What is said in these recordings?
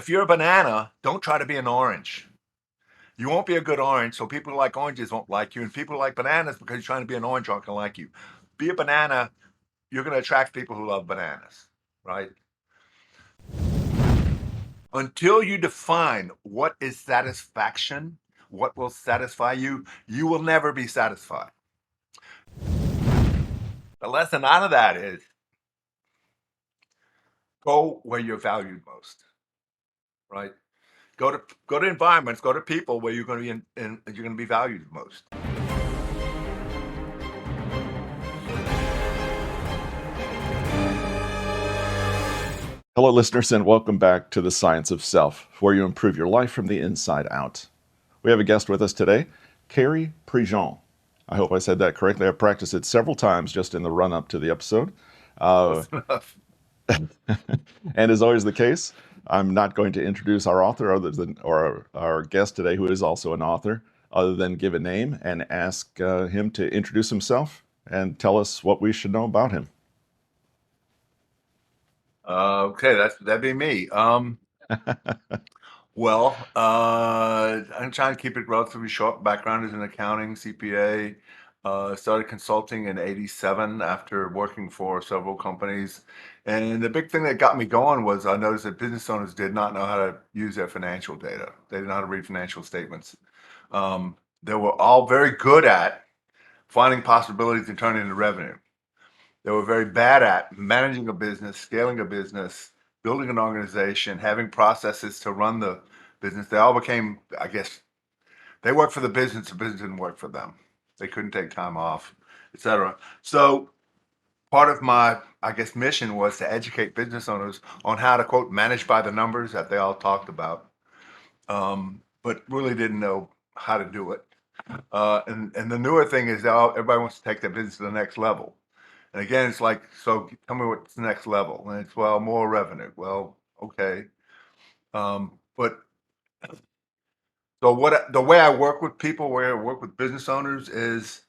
If you're a banana, don't try to be an orange. You won't be a good orange, so people who like oranges won't like you, and people who like bananas because you're trying to be an orange aren't gonna like you. Be a banana, you're gonna attract people who love bananas, right? Until you define what is satisfaction, what will satisfy you, you will never be satisfied. The lesson out of that is go where you're valued most, right? Go to environments, go to people where you're going to be you're going to be valued most. Hello, listeners, and welcome back to The Science of Self, where you improve your life from the inside out. We have a guest with us today, Cary Prejean. I hope I said that correctly. I've practiced it several times just in the run up to the episode. Uh, Close enough. and as always the case, I'm not going to introduce our author other than, or our guest today, who is also an author, other than give a name and ask him to introduce himself and tell us what we should know about him. Okay, that'd be me. I'm trying to keep it relatively short. Background is in accounting, CPA. Started consulting in '87 after working for several companies. And the big thing that got me going was I noticed that business owners did not know how to use their financial data. They didn't know how to read financial statements. They were all very good at finding possibilities and turning into revenue. They were very bad at managing a business, scaling a business, building an organization, having processes to run the business. They all became, I guess, they worked for the business didn't work for them. They couldn't take time off, etc. So part of my, I guess, mission was to educate business owners on how to quote manage by the numbers that they all talked about, but really didn't know how to do it. And the newer thing is that everybody wants to take their business to the next level. And again, it's like, so tell me what's the next level? And it's, well, more revenue. Well, okay. But so the way I work with people, where I work with business owners is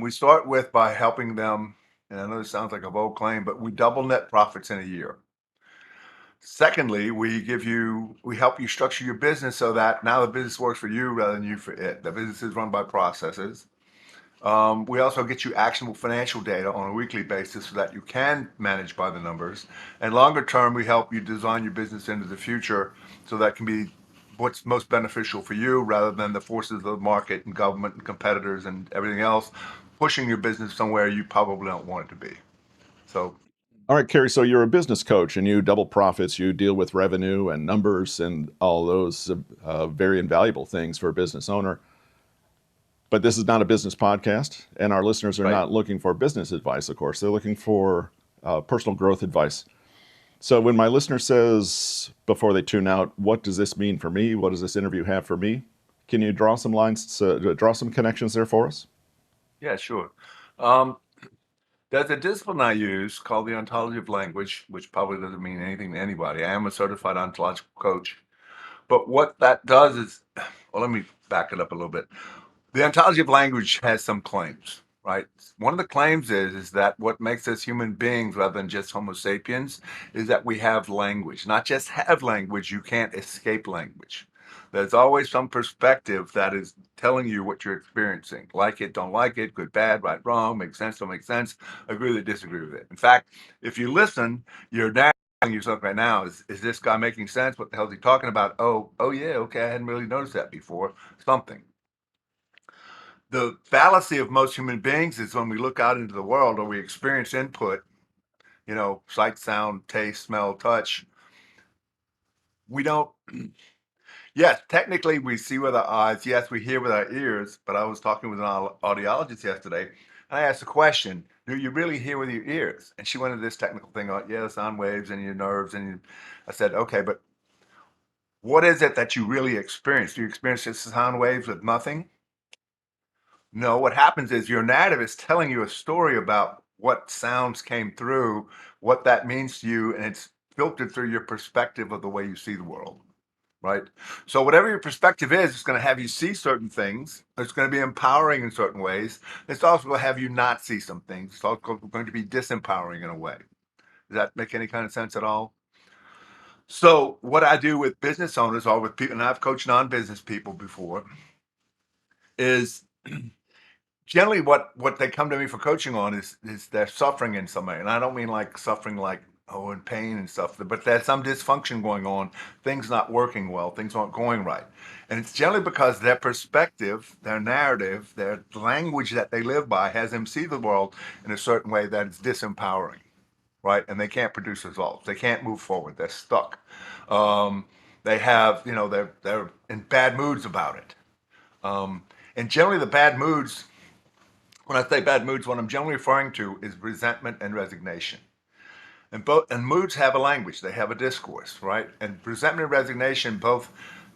we start with by helping them. And I know this sounds like a bold claim, but we double net profits in a year. Secondly, we help you structure your business so that now the business works for you rather than you for it. The business is run by processes. We also get you actionable financial data on a weekly basis so that you can manage by the numbers. And longer term, we help you design your business into the future so that can be what's most beneficial for you rather than the forces of the market and government and competitors and everything else pushing your business somewhere you probably don't want it to be. So, All right, Cary, so you're a business coach and you double profits, you deal with revenue and numbers and all those very invaluable things for a business owner. But this is not a business podcast, and our listeners are right. not looking for business advice, of course. They're looking for personal growth advice. So when my listener says before they tune out, what does this mean for me? What does this interview have for me? Can you draw some lines, draw some connections there for us? Yeah, sure. Um, there's a discipline I use called the Ontology of Language, which probably doesn't mean anything to anybody. I am a certified ontological coach. But what that does is, well, let me back it up a little bit. The ontology of language has some claims, right? One of the claims is that what makes us human beings rather than just Homo sapiens is that we have language. Not just have language, you can't escape language. There's always some perspective that is telling you what you're experiencing. Like it, don't like it, good, bad, right, wrong, makes sense, don't make sense, agree with it, disagree with it. In fact, if you listen, you're now asking yourself right now, is this guy making sense? What the hell is he talking about? Oh yeah, okay, I hadn't really noticed that before. Something. The fallacy of most human beings is when we look out into the world or we experience input, sight, sound, taste, smell, touch, we don't, yes, technically we see with our eyes, yes, we hear with our ears, but I was talking with an audiologist yesterday, and I asked the question, do you really hear with your ears? And she went into this technical thing on, yeah, sound waves and your nerves, and I said, okay, but what is it that you really experience? Do you experience just sound waves with nothing? No, what happens is your narrative is telling you a story about what sounds came through, what that means to you, and it's filtered through your perspective of the way you see the world, right? So whatever your perspective is, it's going to have you see certain things. It's going to be empowering in certain ways. It's also going to have you not see some things. It's also going to be disempowering in a way. Does that make any kind of sense at all? So what I do with business owners or with people, and I've coached non-business people before, is generally what they come to me for coaching on is they're suffering in some way, and I don't mean like suffering like in pain and stuff, but there's some dysfunction going on, things not working well, things aren't going right, and it's generally because their perspective, their narrative, their language that they live by has them see the world in a certain way that is disempowering, right? And they can't produce results, they can't move forward, they're stuck. Um, they have, they're in bad moods about it. Um, and generally, the bad moods, when I say bad moods, what I'm generally referring to is resentment and resignation. And moods have a language, they have a discourse, right? And resentment and resignation, both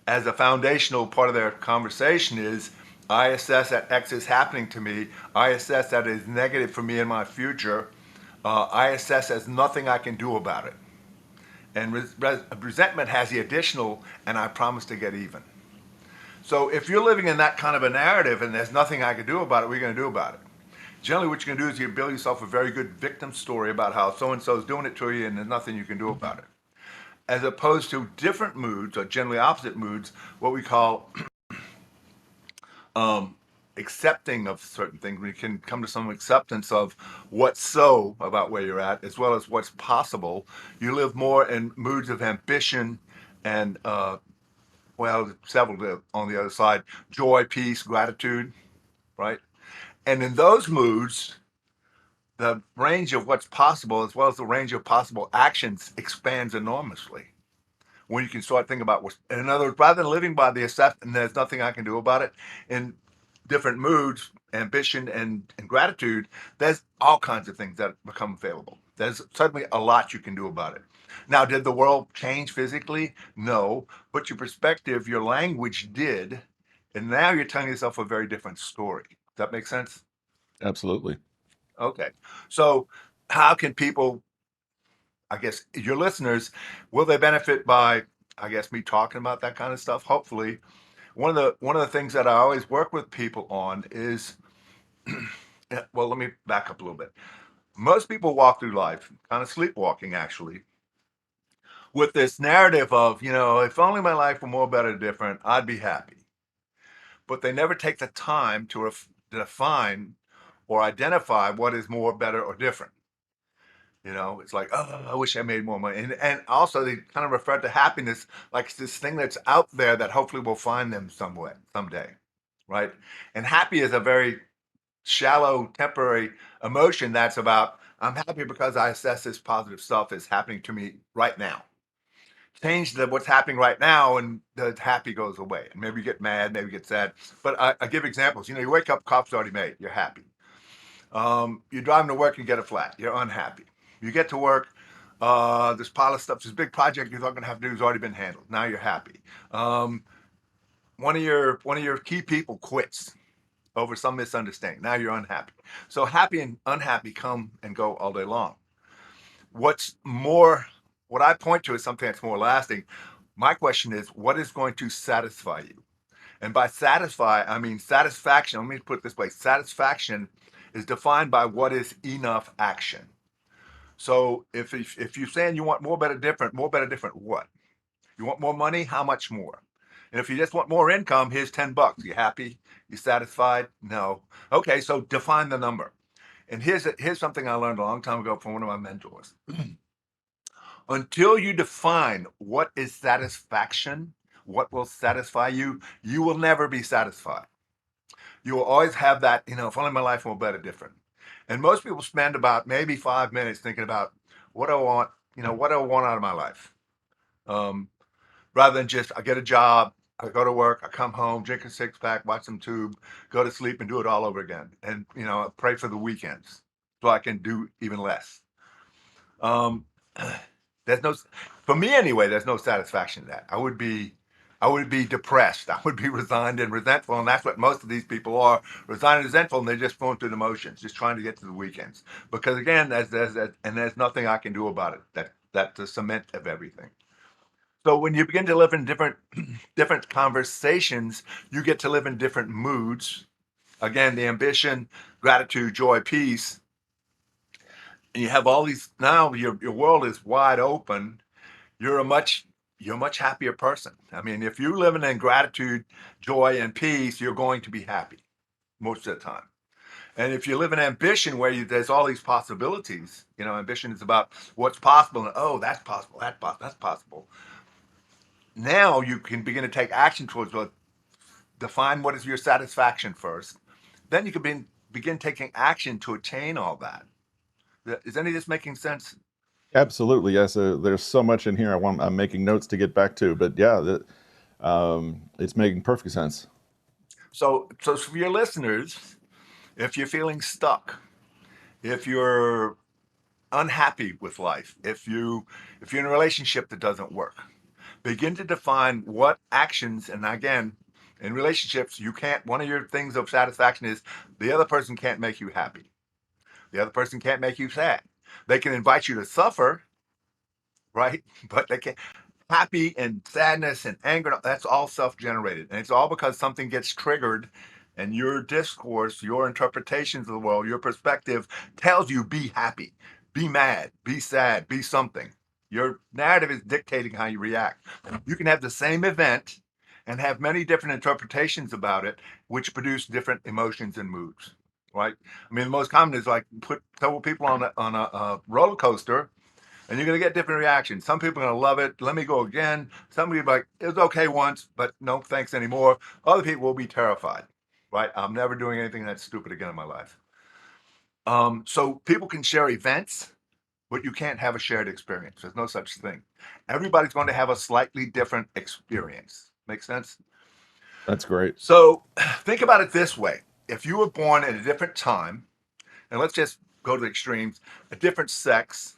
as a foundational part of their conversation, is I assess that X is happening to me. I assess that it is negative for me in my future. I assess there's nothing I can do about it. And resentment has the additional, and I promise to get even. So if you're living in that kind of a narrative and there's nothing I can do about it, what are you going to do about it? Generally, what you're going to do is you build yourself a very good victim story about how so and so is doing it to you and there's nothing you can do about it. As opposed to different moods, or generally opposite moods, what we call um, accepting of certain things. We can come to some acceptance of what's so about where you're at, as well as what's possible. You live more in moods of ambition and well, several on the other side, joy, peace, gratitude, right? And in those moods, the range of what's possible, as well as the range of possible actions, expands enormously. When you can start thinking about what's, in other words, rather than living by the assessment, there's nothing I can do about it, in different moods, ambition and gratitude, there's all kinds of things that become available. There's certainly a lot you can do about it. Now, did the world change physically? No, but your perspective, your language did, and now you're telling yourself a very different story. Does that make sense? Absolutely. Okay. So, how can people, I guess, your listeners, will they benefit by, I guess, me talking about that kind of stuff? Hopefully. One of the things that I always work with people on is, well, let me back up a little bit. Most people walk through life kind of sleepwalking, actually, with this narrative of, if only my life were more better, different, I'd be happy. But they never take the time to define or identify what is more, better, or different. It's like, oh, I wish I made more money. And also they kind of refer to happiness like it's this thing that's out there that hopefully will find them somewhere, someday. Right. And happy is a very shallow, temporary emotion that's about, I'm happy because I assess this positive stuff is happening to me right now. Change what's happening right now and the happy goes away. And maybe you get mad, maybe you get sad. But I give examples. You wake up, coffee's already made, you're happy. You're driving to work and get a flat. You're unhappy. You get to work. This pile of stuff, this big project you're not going to have to do has already been handled. Now you're happy. Um, one of your key people quits over some misunderstanding. Now you're unhappy. So happy and unhappy come and go all day long. What's more, what I point to is something that's more lasting. My question is, what is going to satisfy you? And by satisfy, I mean satisfaction. Let me put it this way: satisfaction is defined by what is enough action. So if you're saying you want more, better, different, what? You want more money? How much more? And if you just want more income, here's $10. You happy? You satisfied? No. Okay, so define the number. And here's something I learned a long time ago from one of my mentors. Until you define what is satisfaction, what will satisfy you, you will never be satisfied. You will always have that, if only my life were better, different. And most people spend about maybe 5 minutes thinking about what I want, what I want out of my life. Um, Rather than just, I get a job, I go to work, I come home, drink a six pack, watch some tube, go to sleep and do it all over again. And, pray for the weekends so I can do even less. Um, there's no, for me anyway, there's no satisfaction in that. I would be depressed. I would be resigned and resentful, and that's what most of these people are: resigned and resentful, and they're just going through the motions, just trying to get to the weekends. Because again, there's nothing I can do about it. That's the cement of everything. So when you begin to live in different different conversations, you get to live in different moods. Again, the ambition, gratitude, joy, peace, and you have all these. Now your world is wide open. you're a much you're a much happier person. I mean, if you're living in gratitude, joy, and peace, you're going to be happy most of the time. And if you live in ambition where there's all these possibilities, ambition is about what's possible. And, oh, that's possible. That's possible. Now you can begin to take action towards what, define what is your satisfaction first. Then you can begin taking action to attain all that. Is any of this making sense? Absolutely, yes. There's so much in here. I'm making notes to get back to, but yeah, it's making perfect sense. So for your listeners, if you're feeling stuck, if you're unhappy with life, if you're in a relationship that doesn't work, begin to define what actions. And again, in relationships, you can't. One of your things of satisfaction is the other person can't make you happy. The other person can't make you sad. They can invite you to suffer, right? But they can't. Happy and sadness and anger, that's all self-generated. And it's all because something gets triggered, and your discourse, your interpretations of the world, your perspective tells you be happy, be mad, be sad, be something. Your narrative is dictating how you react. You can have the same event and have many different interpretations about it, which produce different emotions and moods, right? I mean, the most common is like put several people on a roller coaster, and you're going to get different reactions. Some people are going to love it. Let me go again. Some people are like, it was okay once, but no thanks anymore. Other people will be terrified, right? I'm never doing anything that's stupid again in my life. So people can share events, but you can't have a shared experience. There's no such thing. Everybody's going to have a slightly different experience. Make sense? That's great. So think about it this way. If you were born at a different time, and let's just go to the extremes, a different sex,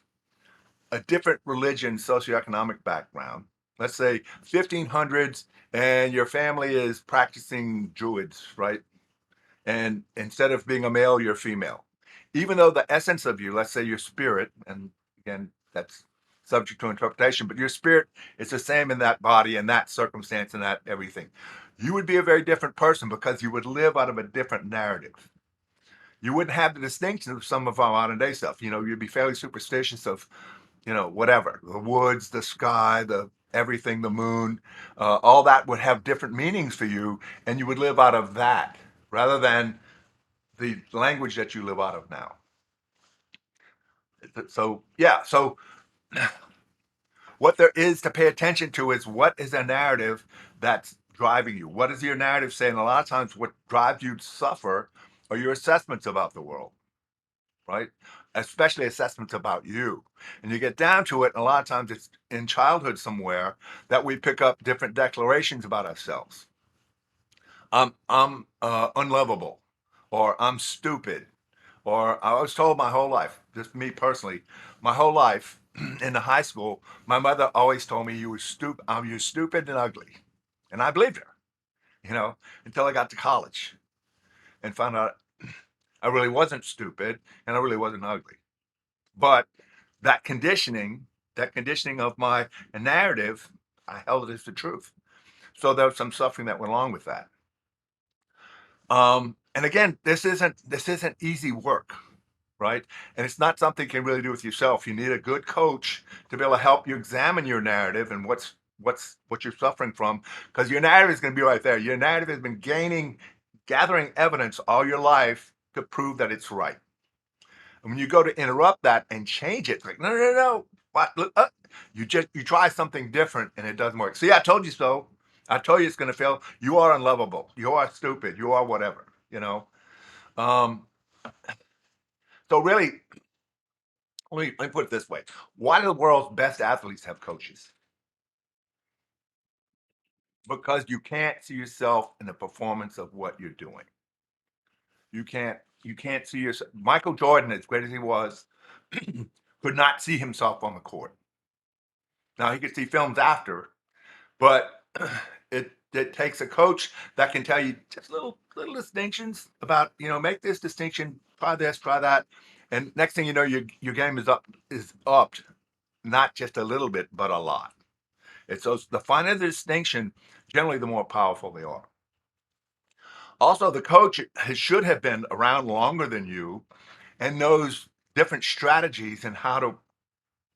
a different religion, socioeconomic background. Let's say 1500s, and your family is practicing Druids, right? And instead of being a male, you're female. Even though the essence of you, let's say your spirit, and again, that's subject to interpretation, but your spirit is the same in that body and that circumstance and that everything. You would be a very different person because you would live out of a different narrative. You wouldn't have the distinction of some of our modern day stuff. You'd be fairly superstitious of whatever, the woods, the sky, the everything, the moon, all that would have different meanings for you, and you would live out of that rather than the language that you live out of now. So, yeah, so what there is to pay attention to is what is a narrative that's driving you? What is your narrative saying? A lot of times, what drives you to suffer are your assessments about the world, right? Especially assessments about you. And you get down to it, and a lot of times it's in childhood somewhere that we pick up different declarations about ourselves. I'm unlovable, or I'm stupid, or I was told my whole life, just me personally, my whole life in the high school, my mother always told me you're stupid and ugly. And I believed her, until I got to college and found out I really wasn't stupid and I really wasn't ugly. But that conditioning of my narrative, I held it as the truth. So there was some suffering that went along with that. And again, this isn't easy work, right? And it's not something you can really do with yourself. You need a good coach to be able to help you examine your narrative and what you're suffering from, because your narrative is going to be right there. Your narrative has been gathering evidence all your life to prove that it's right. And when you go to interrupt that and change it, it's like, no, no, no, no. What? Look, you try something different and it doesn't work. See, I told you so. I told you it's going to fail. You are unlovable. You are stupid. You are whatever. Um, so really, let me put it this way: why do the world's best athletes have coaches? Because you can't see yourself in the performance of what you're doing. You can't see yourself. Michael Jordan, as great as he was, could not see himself on the court. Now he could see films after, but it takes a coach that can tell you just little distinctions about, make this distinction, try this, try that, and next thing you know, your game is upped, not just a little bit, but a lot. It's those the finer the distinction, generally the more powerful they are. Also, the coach should have been around longer than you and knows different strategies and how to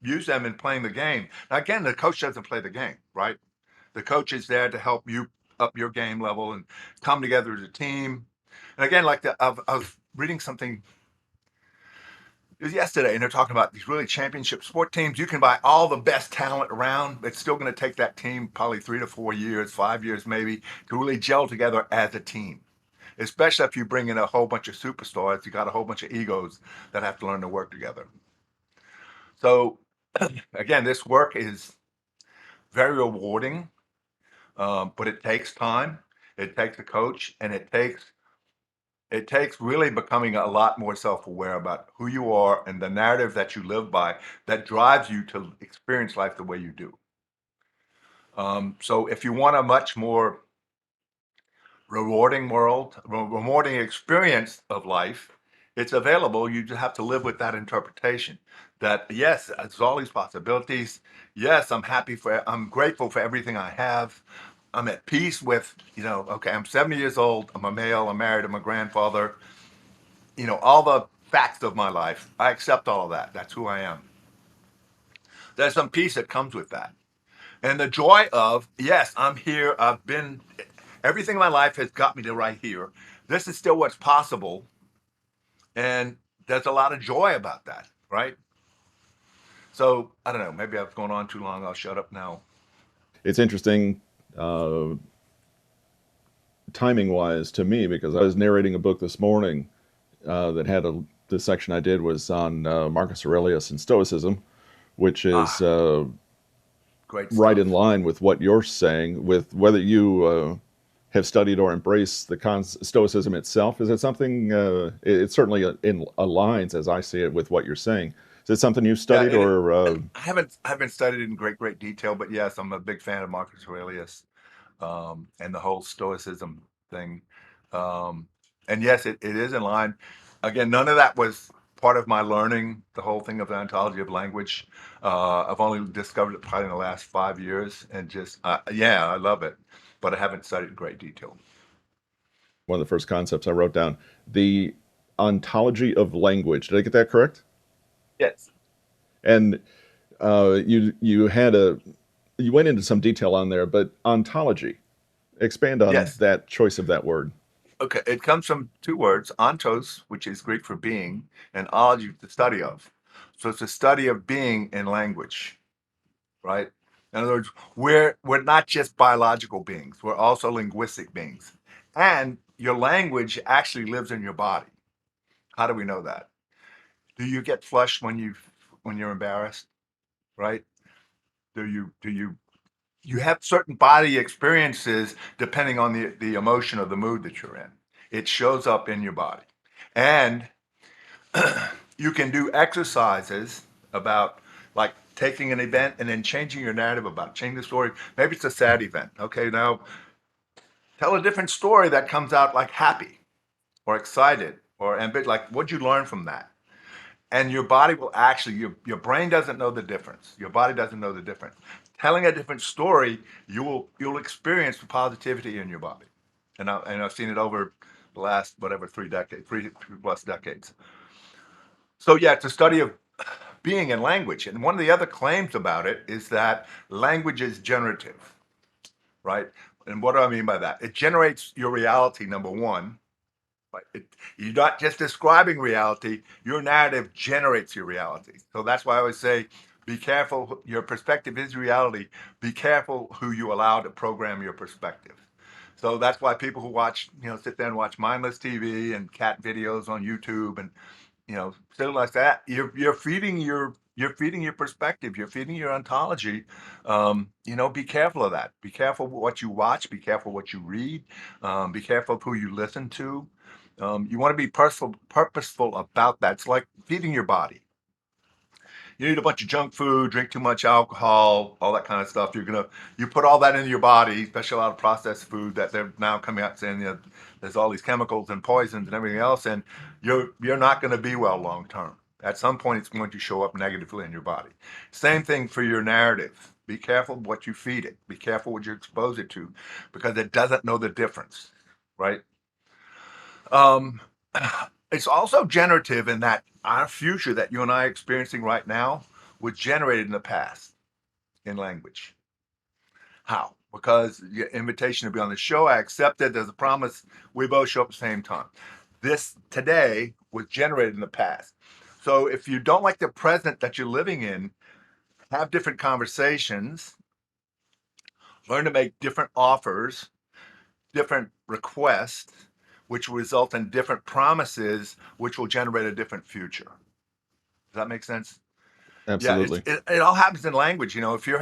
use them in playing the game. Now, again, the coach doesn't play the game, right? The coach is there to help you up your game level and come together as a team. And again, like I was reading something, it was yesterday, and they're talking about these really championship sport teams. You can buy all the best talent around. It's still going to take that team probably 3 to 4 years, 5 years maybe, to really gel together as a team. Especially if you bring in a whole bunch of superstars, you got a whole bunch of egos that have to learn to work together. So again, this work is very rewarding, but it takes time. It takes a coach, and it takes really becoming a lot more self-aware about who you are and the narrative that you live by that drives you to experience life the way you do. So if you want a much more rewarding world, rewarding experience of life, it's available. You just have to live with that interpretation that yes, there's all these possibilities. Yes, I'm grateful for everything I have. I'm at peace with, okay, I'm 70 years old. I'm a male. I'm married. I'm a grandfather. All the facts of my life. I accept all of that. That's who I am. There's some peace that comes with that. And the joy of, yes, I'm here. Everything in my life has got me to right here. This is still what's possible. And there's a lot of joy about that, right? So I don't know. Maybe I've gone on too long. I'll shut up now. It's interesting, uh, timing wise to me, because I was narrating a book this morning that had the section I did was on Marcus Aurelius and Stoicism, which is Ah, great right in stuff. line with what you're saying, with whether you have studied or embraced the Stoicism itself. Is it something? It certainly in aligns, as I see it, with what you're saying. Is it something you've Yeah, studied, or I haven't studied it in great detail, but yes, I'm a big fan of Marcus Aurelius, and the whole Stoicism thing. Um, and yes, it is in line. Again, none of that was part of my learning, the whole thing of the ontology of language. I've only discovered it probably in the last 5 years, and just, yeah, I love it, but I haven't studied in great detail. one of the first concepts I wrote down, the ontology of language? Did I get that correct? Yes. And you went into some detail on there, but ontology. Expand on Yes. that choice of that word. Okay. It comes from two words, ontos, which is Greek for being, and ology, the study of. So it's a study of being in language, right? In other words, we're not just biological beings, we're also linguistic beings. And your language actually lives in your body. How do we know that? Do you get flushed when you're embarrassed, right? Do you have certain body experiences depending on the emotion or the mood that you're in. It shows up in your body. And you can do exercises about like taking an event and then changing your narrative about it, changing the story. Maybe it's a sad event. Okay, now tell a different story that comes out like happy or excited or ambitious. Like, what'd you learn from that? And your body will actually, your brain doesn't know the difference. Your body doesn't know the difference. Telling a different story, you'll experience the positivity in your body. And I've seen it over the last whatever 3 decades, three plus decades. So yeah, it's a study of being in language. And one of the other claims about it is that language is generative, right? And what do I mean by that? It generates your reality, number one. Right? You're not just describing reality, your narrative generates your reality. So that's why I always say, be careful. Your perspective is reality. Be careful who you allow to program your perspective. So that's why people who watch, sit there and watch mindless TV and cat videos on YouTube and stuff like that. You're feeding your perspective. You're feeding your ontology. Be careful of that. Be careful what you watch. Be careful what you read. Be careful of who you listen to. You want to be purposeful about that. It's like feeding your body. You eat a bunch of junk food, drink too much alcohol, all that kind of stuff. You put all that into your body, especially a lot of processed food that they're now coming out saying, there's all these chemicals and poisons and everything else, and you're not going to be well long term. At some point, it's going to show up negatively in your body. Same thing for your narrative. Be careful what you feed it. Be careful what you expose it to, because it doesn't know the difference, right? Um, it's also generative in that our future that you and I are experiencing right now was generated in the past in language. How? Because your invitation to be on the show, I accepted. There's a promise. We both show up at the same time. This today was generated in the past. So if you don't like the present that you're living in, have different conversations, learn to make different offers, different requests, which will result in different promises, which will generate a different future. Does that make sense? Yeah, Absolutely. it all happens in language. You know, if you're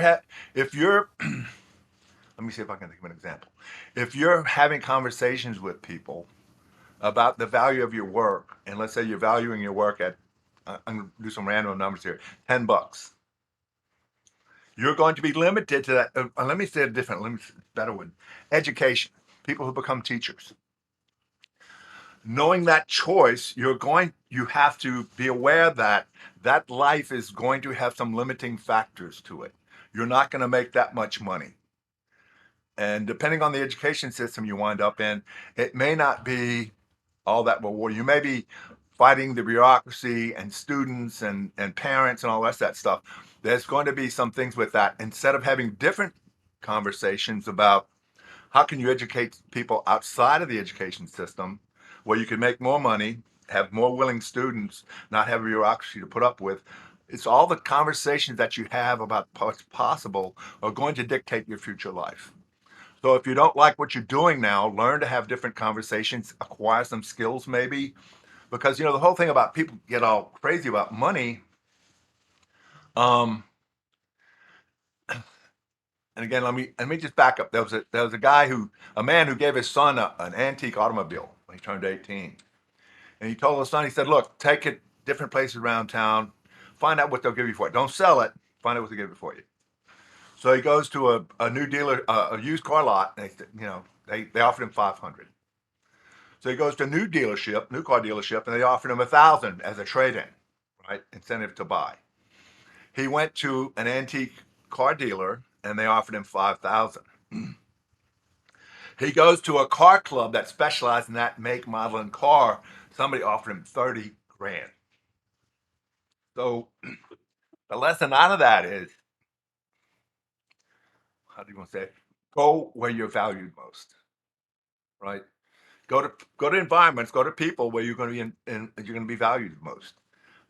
let me see if I can think of an example. If you're having conversations with people about the value of your work, and let's say you're valuing your work at, I'm going to do some random numbers here, $10. You're going to be limited to that. Let me say it different. Let me better one. Education. People who become teachers. Knowing that choice, you have to be aware that that life is going to have some limiting factors to it. You're not going to make that much money. And depending on the education system you wind up in, it may not be all that rewarding. You may be fighting the bureaucracy and students and parents and all the rest of that stuff. There's going to be some things with that. Instead of having different conversations about how can you educate people outside of the education system where you can make more money, have more willing students, not have a bureaucracy to put up with. It's all the conversations that you have about what's possible are going to dictate your future life. So if you don't like what you're doing now, learn to have different conversations, acquire some skills maybe, because you know the whole thing about people get all crazy about money. Um, and again, let me just back up. There was a man who gave his son an antique automobile when he turned 18, and he told his son, he said, "Look, take it different places around town, find out what they'll give you for it. Don't sell it. Find out what they give it for you." So he goes to a new dealer, a used car lot, and they offered him 500. So he goes to a new car dealership, and they offered him 1,000 as a trade-in, right? Incentive to buy. He went to an antique car dealer, and they offered him 5,000. He goes to a car club that specialized in that make, model, and car. Somebody offered him 30 grand. So the lesson out of that is, how do you want to say it? Go where you're valued most, right? Go to environments, go to people where you're going to be you're going to be valued most.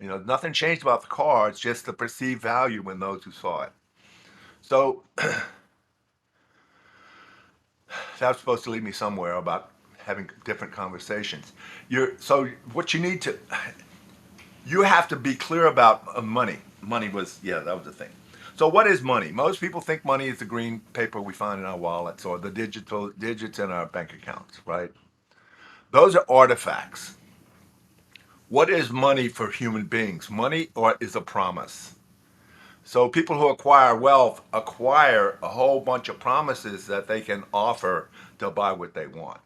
You know, nothing changed about the car. It's just the perceived value in those who saw it. So that was supposed to lead me somewhere about having different conversations. So what you have to be clear about money. Money was, yeah, that was the thing. So what is money? Most people think money is the green paper we find in our wallets or the digital digits in our bank accounts, right? Those are artifacts. What is money for human beings? Money or is a promise. So people who acquire wealth acquire a whole bunch of promises that they can offer to buy what they want.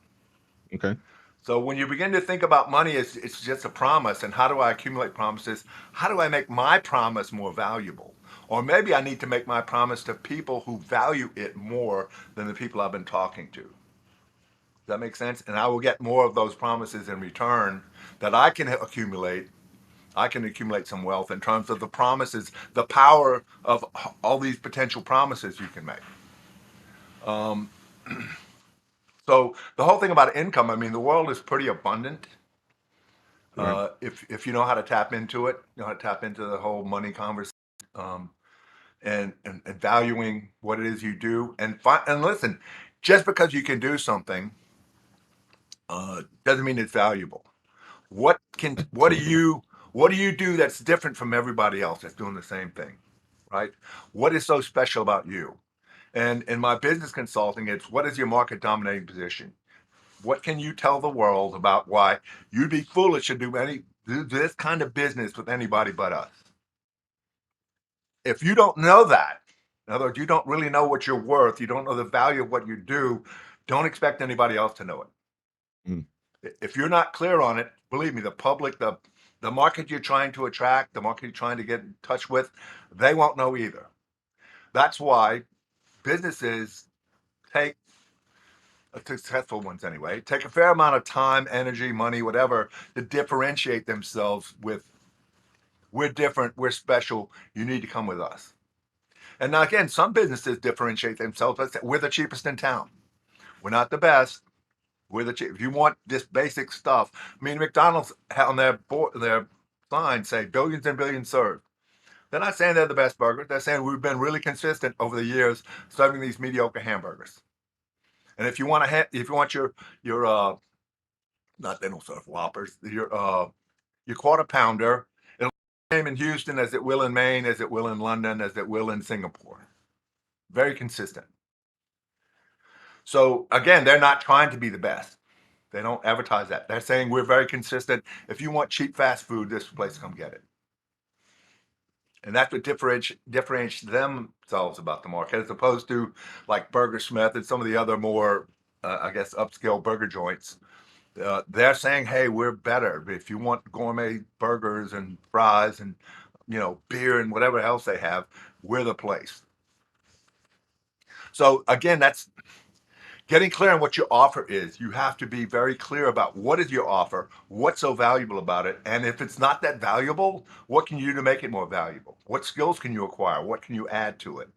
Okay. So when you begin to think about money, it's just a promise. And how do I accumulate promises? How do I make my promise more valuable? Or maybe I need to make my promise to people who value it more than the people I've been talking to. Does that make sense? And I will get more of those promises in return that I can accumulate. I can accumulate some wealth in terms of the promises, the power of all these potential promises you can make. Um, so the whole thing about income, I mean, the world is pretty abundant. Right. If you know how to tap into it, you know how to tap into the whole money conversation, um, and valuing what it is you do, and listen, just because you can do something doesn't mean it's valuable. What do Absolutely. you do that's different from everybody else that's doing the same thing, right? What is so special about you? And in my business consulting, it's what is your market dominating position? What can you tell the world about why you'd be foolish to do this kind of business with anybody but us? If you don't know that, in other words, you don't really know what you're worth, you don't know the value of what you do, don't expect anybody else to know Mm. it. If you're not clear on it, believe me, the public, the market you're trying to attract, the market you're trying to get in touch with, they won't know either. That's why businesses take successful ones anyway, take a fair amount of time, energy, money, whatever, to differentiate themselves with We're different. We're special. You need to come with us. And now, again, some businesses differentiate themselves. Let's say we're the cheapest in town. We're not the best. We're the cheap. If you want this basic stuff, I mean, McDonald's on their sign say billions and billions served. They're not saying they're the best burger. They're saying we've been really consistent over the years serving these mediocre hamburgers. And if you want if you want your not they don't serve Whoppers, your quarter pounder, it'll be the same in Houston as it will in Maine, as it will in London, as it will in Singapore. Very consistent. So again, they're not trying to be the best. They don't advertise that. They're saying we're very consistent. If you want cheap fast food, this place, come get it. And that's what differentiates themselves about the market, as opposed to like Burger Smith and some of the other more, I guess, upscale burger joints. They're saying, "Hey, we're better. If you want gourmet burgers and fries and beer and whatever else they have, we're the place." So again, that's getting clear on what your offer is. You have to be very clear about what is your offer, what's so valuable about it, and if it's not that valuable, what can you do to make it more valuable? What skills can you acquire? What can you add to it?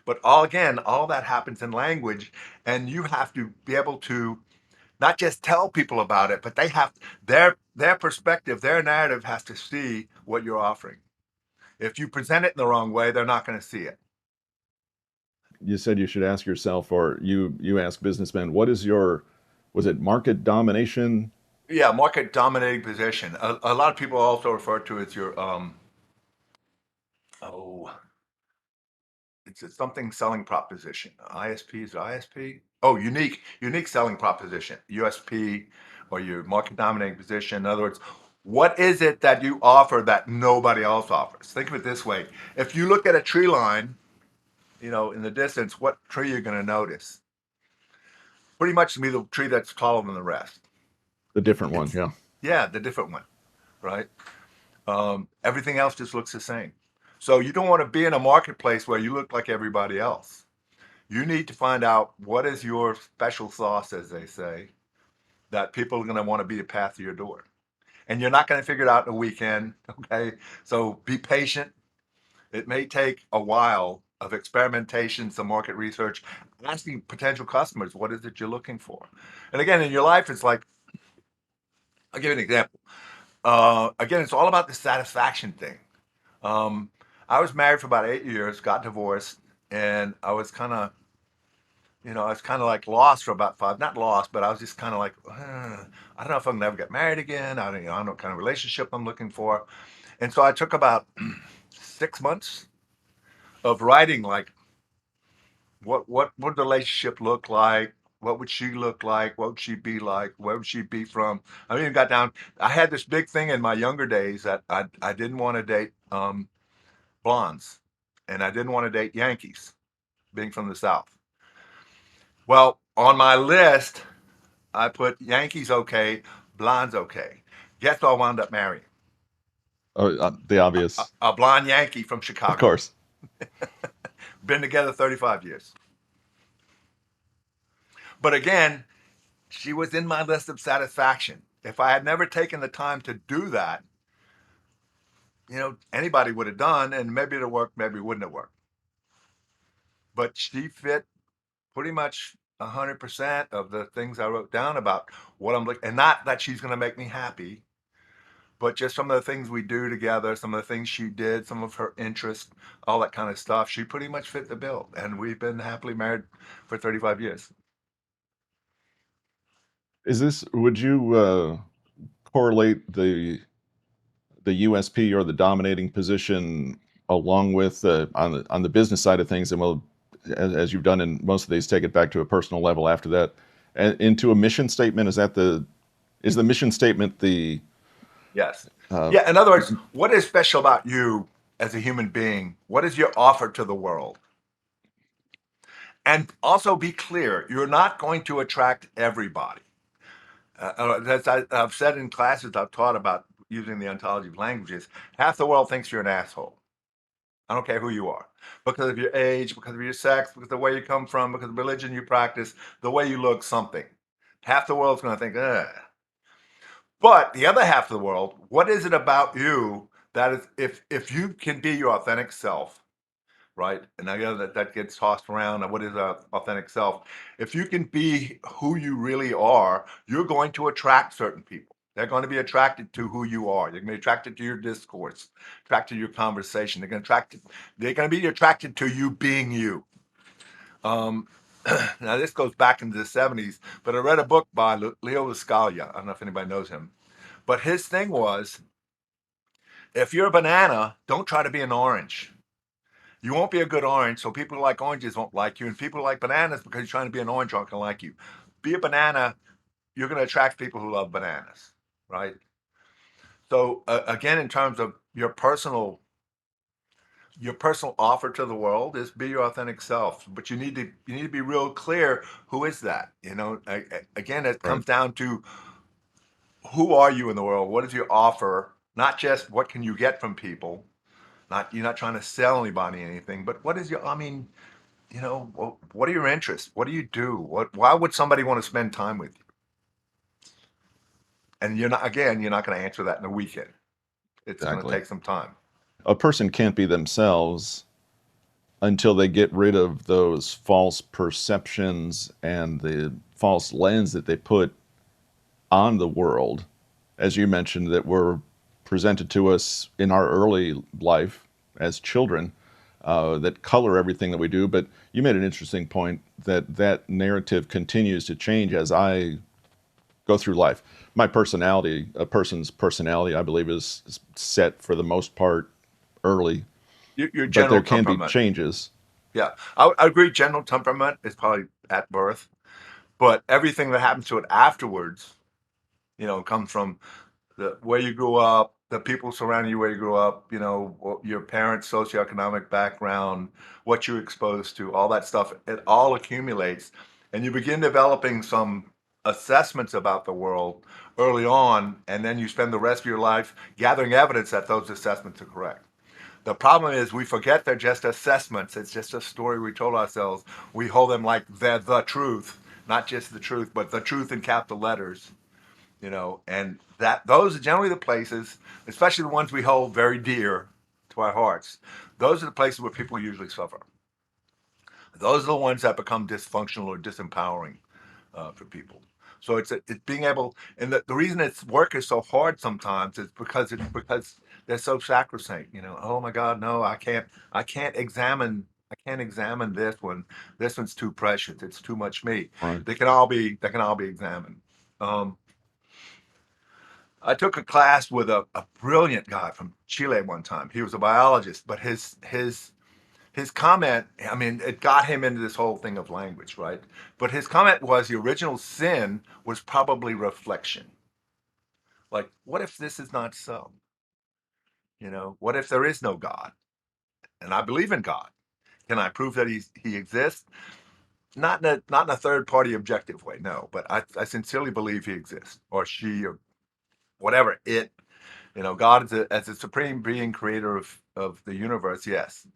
But all that happens in language, and you have to be able to not just tell people about it, but they have their perspective, their narrative has to see what you're offering. If you present it in the wrong way, they're not going to see it. You said you should ask yourself, or you ask businessmen, what is your, was it market domination? Yeah, market dominating position. A lot of people also refer to it as your oh, it's a something selling proposition. ISP is ISP. Oh, unique selling proposition. USP, or your market dominating position. In other words, what is it that you offer that nobody else offers? Think of it this way: if you look at a tree line, in the distance, what tree you're going to notice? Pretty much to be the tree that's taller than the rest. The different one, It's yeah. yeah, the different one, right? Everything else just looks the same. So you don't want to be in a marketplace where you look like everybody else. You need to find out what is your special sauce, as they say, that people are going to want to be the path to your door. And you're not going to figure it out in a weekend. Okay. So be patient. It may take a while of experimentation, some market research, asking potential customers, what is it you're looking for? And again, in your life, it's like, I'll give you an example. Again, it's all about the satisfaction thing. Um, I was married for about 8 years, got divorced, and I was kind of like lost for about five, not lost, but I was just kind of like, I don't know if I'm gonna ever get married again. I don't know what kind of relationship I'm looking for. And so I took about 6 months of writing, like, what would the relationship look like? What would she look like? What would she be like? Where would she be from? I even got down. I had this big thing in my younger days that I didn't want to date blondes, and I didn't want to date Yankees, being from the South. Well, on my list, I put Yankees okay, blondes okay. Guess who I wound up marrying? Oh, the obvious, A blonde Yankee from of Chicago. course. Been together 35 years. But again, she was in my list of satisfaction. If I had never taken the time to do that, anybody would have done, and maybe it'd work, maybe it wouldn't have worked. But she fit pretty much 100% of the things I wrote down about what I'm looking, and not that she's going to make me happy, but just some of the things we do together, some of the things she did, some of her interests, all that kind of stuff. She pretty much fit the bill, and we've been happily married for 35 years. Would you correlate the USP or the dominating position along with on the business side of things, and well, as you've done in most of these, take it back to a personal level after that, and into a mission statement? Is the mission statement the Yes. uh, Yeah. In other words, what is special about you as a human being? What is your offer to the world? And also be clear, you're not going to attract everybody. I've said in classes I've taught about using the ontology of languages, half the world thinks you're an asshole. I don't care who you are, because of your age, because of your sex, because of the way you come from, because of the religion you practice, the way you look, something. Half the world's going to think, ugh. But the other half of the world, what is it about you That is, if you can be your authentic self, right? And I know that that gets tossed around. What is a authentic self? If you can be who you really are, you're going to attract certain people. They're going to be attracted to who you are. They're going to be attracted to your discourse, attracted to your conversation. They're going to be attracted to you being you. Um, now this goes back into the 70s, but I read a book by Leo Viscalia. I don't know if anybody knows him, but his thing was, if you're a banana, don't try to be an orange. You won't be a good orange, so people who like oranges won't like you, and people who like bananas because you're trying to be an orange aren't going to like you. Be a banana, you're going to attract people who love bananas, right? So again, in terms of your personal offer to the world is be your authentic self, but you need to be real clear who is that. Again, it Right. comes down to who are you in the world? What is your offer? Not just what can you get from people. Not You're not trying to sell anybody anything, but what is your? I mean, what are your interests? What do you do? Why would somebody want to spend time with you? And you're not going to answer that in a weekend. It's going to Exactly. take some time. A person can't be themselves until they get rid of those false perceptions and the false lens that they put on the world, as you mentioned, that were presented to us in our early life as children, that color everything that we do. But you made an interesting point that that narrative continues to change as I go through life. My personality, a person's personality, I believe, is set for the most part early, Your but there general can be temperament. changes. Yeah, I agree. General temperament is probably at birth, but everything that happens to it afterwards, comes from where you grew up, the people surrounding you where you grew up, your parents' socioeconomic background, what you're exposed to, all that stuff. It all accumulates, and you begin developing some assessments about the world early on, and then you spend the rest of your life gathering evidence that those assessments are correct. The problem is we forget they're just assessments. It's just a story we told ourselves. We hold them like they're the truth, not just the truth, but the truth in capital letters. And that those are generally the places, especially the ones we hold very dear to our hearts. Those are the places where people usually suffer. Those are the ones that become dysfunctional or disempowering for people. So it's being able, and the reason it's work is so hard sometimes is because they're so sacrosanct. Oh my God, no, I can't examine this one. This one's too precious. It's too much me. Right. They can all be examined. Um, I took a class with a brilliant guy from Chile one time. He was a biologist, but his comment, I mean, it got him into this whole thing of language, right? But his comment was the original sin was probably reflection. Like, what if this is not so? What if there is no God? And I believe in God. Can I prove that he exists? Not in a third party objective way, no. But I sincerely believe he exists, or she, or whatever it. God is as a supreme being, creator of the universe. Yes.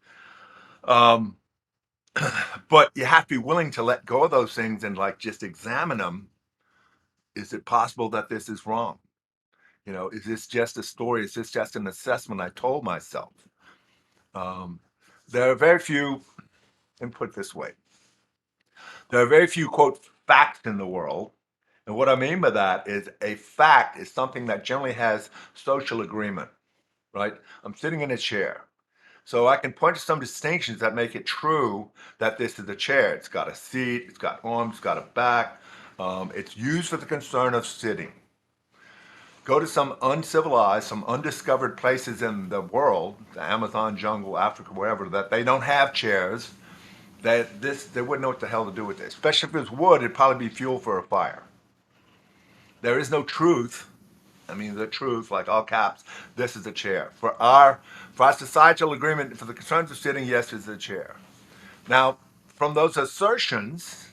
Um, but you have to be willing to let go of those things and like just examine them. Is it possible that this is wrong? Is this just a story? Is this just an assessment I told myself? Um, there are very few, and put it this way, there are very few quote facts in the world. And what I mean by that is a fact is something that generally has social agreement, right? I'm sitting in a chair. So I can point to some distinctions that make it true that this is a chair. It's got a seat, it's got arms, it's got a back. It's used for the concern of sitting. Go to some uncivilized, some undiscovered places in the world, the Amazon jungle, Africa, wherever, that they don't have chairs. They wouldn't know what the hell to do with this. Especially if it was wood, it'd probably be fuel for a fire. There is no truth. I mean, the truth, like all caps, this is a chair. For our societal agreement, for the concerns of sitting, yes, it's a chair. Now, from those assertions,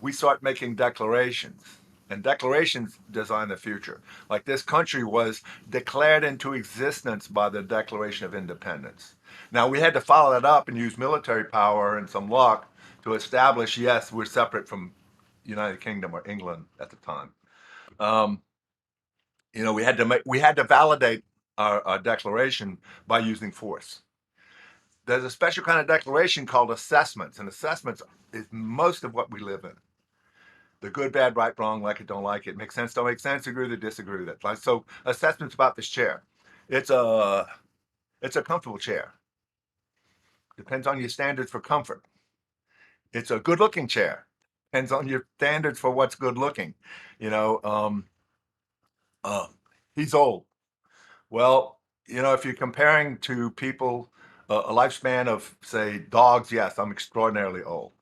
we start making declarations. And declarations design the future. Like this country was declared into existence by the Declaration of Independence. Now, we had to follow that up and use military power and some luck to establish, yes, we're separate from United Kingdom or England at the time. Um, we had to validate our declaration by using force. There's a special kind of declaration called assessments, and assessments is most of what we live in. The good, bad, right, wrong, like it, don't like it, make sense, don't make sense, agree with it, disagree with it. Like, so assessments about this chair. It's a it's a comfortable chair. Depends on your standards for comfort. It's a good looking chair. Depends on your standards for what's good looking. You know, uh, he's old. Well, if you're comparing to people a lifespan of say dogs, yes, I'm extraordinarily old.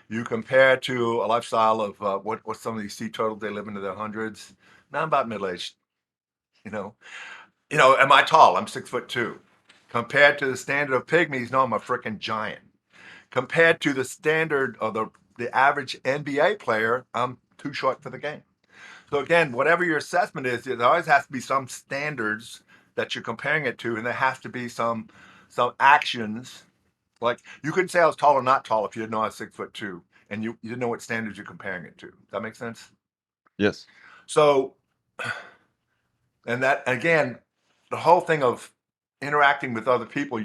You compare to a lifestyle of what some of these sea turtles, they live into their hundreds. Now I'm about middle aged. You know, am I tall? I'm 6'2". Compared to the standard of pygmies, no, I'm a freaking giant. Compared to the standard of the average NBA player, I'm too short for the game. So again, whatever your assessment is, there always has to be some standards that you're comparing it to, and there has to be some actions. Like you couldn't say I was tall or not tall if you didn't know I was 6'2", and you didn't know what standards you're comparing it to. Does that make sense? Yes. So, and that again, the whole thing of interacting with other people,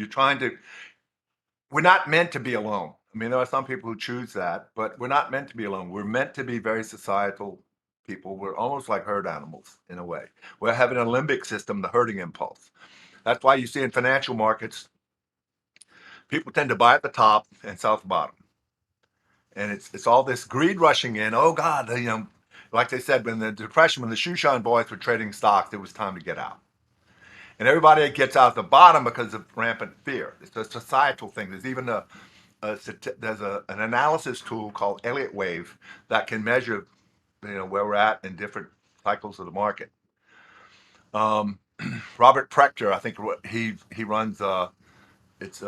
we're not meant to be alone. I mean, there are some people who choose that, but we're not meant to be alone. We're meant to be very societal people. We're almost like herd animals in a way. We're having a limbic system, the herding impulse. That's why you see in financial markets, people tend to buy at the top and sell at the bottom. And it's all this greed rushing in. Oh God, like they said, when the depression, when the shoe shine boys were trading stocks, it was time to get out. And everybody gets out at the bottom because of rampant fear. It's a societal thing. There's even an analysis tool called Elliott Wave that can measure where we're at in different cycles of the market. Robert Prechter, I think he runs it's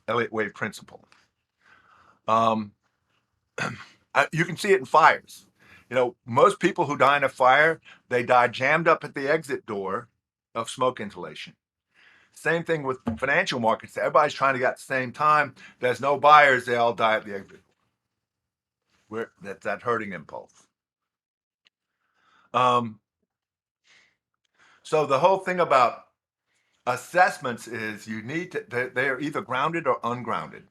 Elliott Wave principle. Um, you can see it in fires. Most people who die in a fire, they die jammed up at the exit door of smoke insulation. Same thing with financial markets. Everybody's trying to get at the same time. There's no buyers. They all die at the exit. That's that herding impulse. Um, so the whole thing about assessments is you need to, they are either grounded or ungrounded.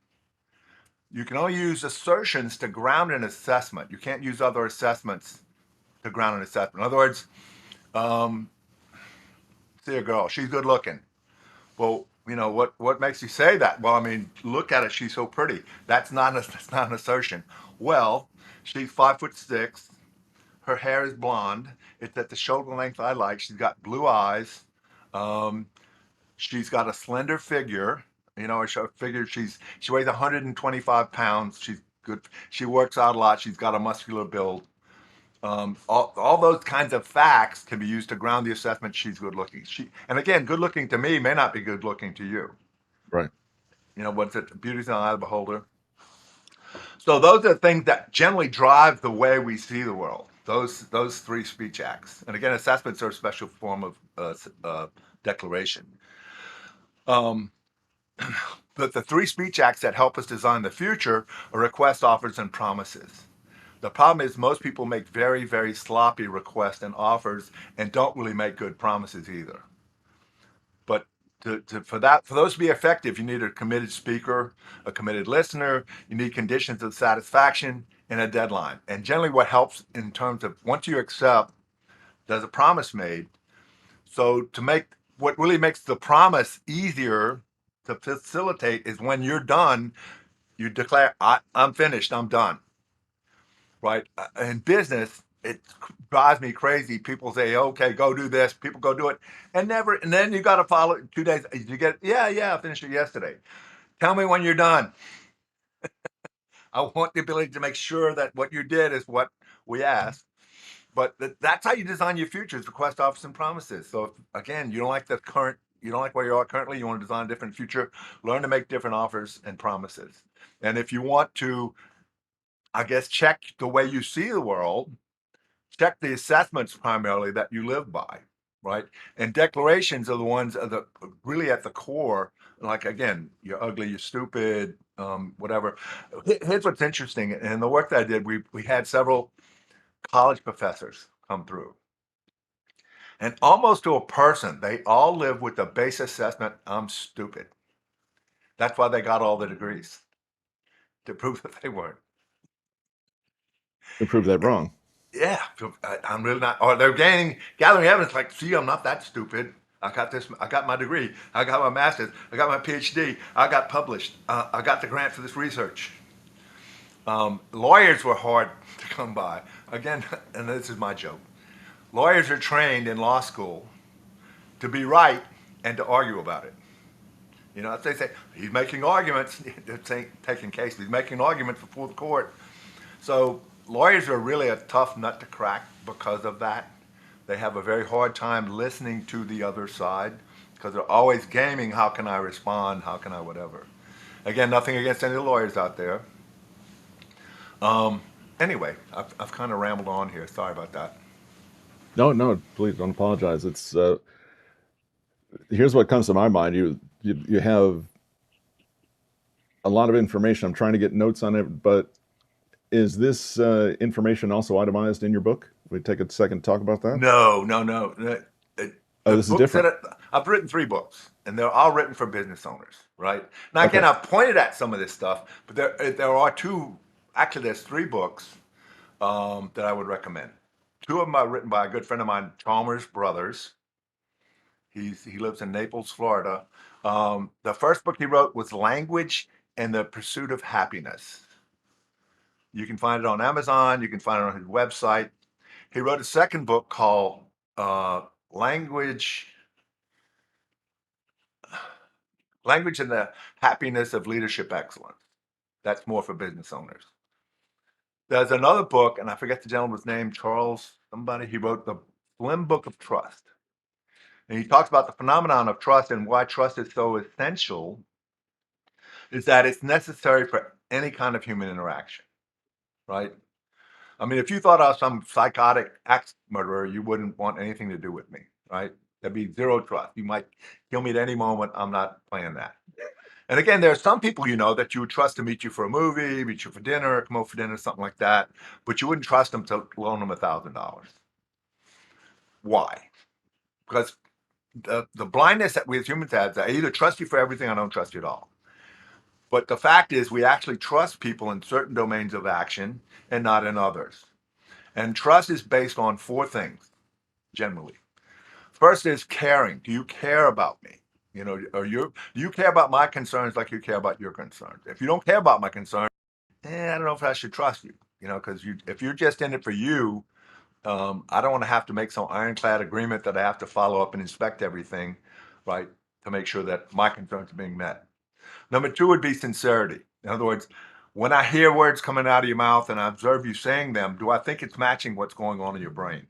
You can only use assertions to ground an assessment. You can't use other assessments to ground an assessment. In other words, um, see a girl, she's good looking. Well, what makes you say that? Well, I mean, look at it, she's so pretty. That's not an assertion. Well, she's 5'6". Her hair is blonde. It's at the shoulder length I like. She's got blue eyes. Um, she's got a slender figure. I figure she weighs 125 pounds. She's good. She works out a lot. She's got a muscular build. All those kinds of facts can be used to ground the assessment she's good looking. And again, good looking to me may not be good looking to you. Right. What's it? Beauty's in the eye of the beholder. So those are the things that generally drive the way we see the world. Those three speech acts. And again, assessments are a special form of declaration. Um, but the three speech acts that help us design the future are requests, offers, and promises. The problem is most people make very, very sloppy requests and offers and don't really make good promises either. But for those to be effective, you need a committed speaker, a committed listener. You need conditions of satisfaction and a deadline. And generally, what helps in terms of once you accept, there's a promise made. So to make what really makes the promise easier to facilitate is when you're done, you declare, I'm finished, I'm done. Right? In business, it drives me crazy. People say, okay, go do this. People go do it. And then you got to follow it 2 days. You get, yeah, I finished it yesterday. Tell me when you're done. I want the ability to make sure that what you did is what we asked. But that's how you design your futures, request, offers, and promises. So if, again, you don't like where you are currently, you want to design a different future, learn to make different offers and promises. And if you want to, I guess, check the way you see the world, check the assessments primarily that you live by, right? And declarations are the ones that are really at the core. Like again, you're ugly, you're stupid, whatever. Here's what's interesting. In the work that I did, we had several college professors come through. And almost to a person, they all live with the base assessment, I'm stupid. That's why they got all the degrees, to prove that they weren't. To prove that wrong. Yeah, I'm really not. Or they're gathering evidence like, see, I'm not that stupid. I got this. I got my degree. I got my master's. I got my PhD. I got published. I got the grant for this research. Lawyers were hard to come by. Again, and this is my joke. Lawyers are trained in law school to be right and to argue about it. You know, if they say he's making arguments, they're taking cases. He's making arguments before the court. So lawyers are really a tough nut to crack because of that. They have a very hard time listening to the other side because they're always gaming. How can I respond? How can I whatever? Again, nothing against any lawyers out there. Um, anyway, I've kind of rambled on here. Sorry about that. No, no, please don't apologize. It's here's what comes to my mind. You have a lot of information. I'm trying to get notes on it, but is this information also itemized in your book? We take a second to talk about that. No, no, no. The Oh, this is books that different. I've written 3 books, and they're all written for business owners, right? Now, again, Okay. I've pointed at some of this stuff, but there are two. Actually, there's 3 books that I would recommend. 2 of them are written by a good friend of mine, Chalmers Brothers. He lives in Naples, Florida. The first book he wrote was Language and the Pursuit of Happiness. You can find it on Amazon. You can find it on his website. He wrote a second book called Language, Language and the Happiness of Leadership Excellence. That's more for business owners. There's another book, and I forget the gentleman's name, Charles somebody. He wrote the Slim Book of Trust. And he talks about the phenomenon of trust and why trust is so essential is that it's necessary for any kind of human interaction, right? I mean, if you thought I was some psychotic axe murderer, you wouldn't want anything to do with me, right? There'd be zero trust. You might kill me at any moment. I'm not playing that. And again, there are some people you know that you would trust to meet you for a movie, meet you for dinner, come over for dinner, something like that. But you wouldn't trust them to loan them $1,000. Why? Because the blindness that we as humans have is I either trust you for everything or I don't trust you at all. But the fact is, we actually trust people in certain domains of action and not in others. And trust is based on 4 things, generally. First is caring. Do you care about me? You know, do you care about my concerns like you care about your concerns? If you don't care about my concerns, I don't know if I should trust you. You know, because if you're just in it for you, I don't want to have to make some ironclad agreement that I have to follow up and inspect everything, right, to make sure that my concerns are being met. Number 2 would be sincerity. In other words, when I hear words coming out of your mouth and I observe you saying them, do I think it's matching what's going on in your brain?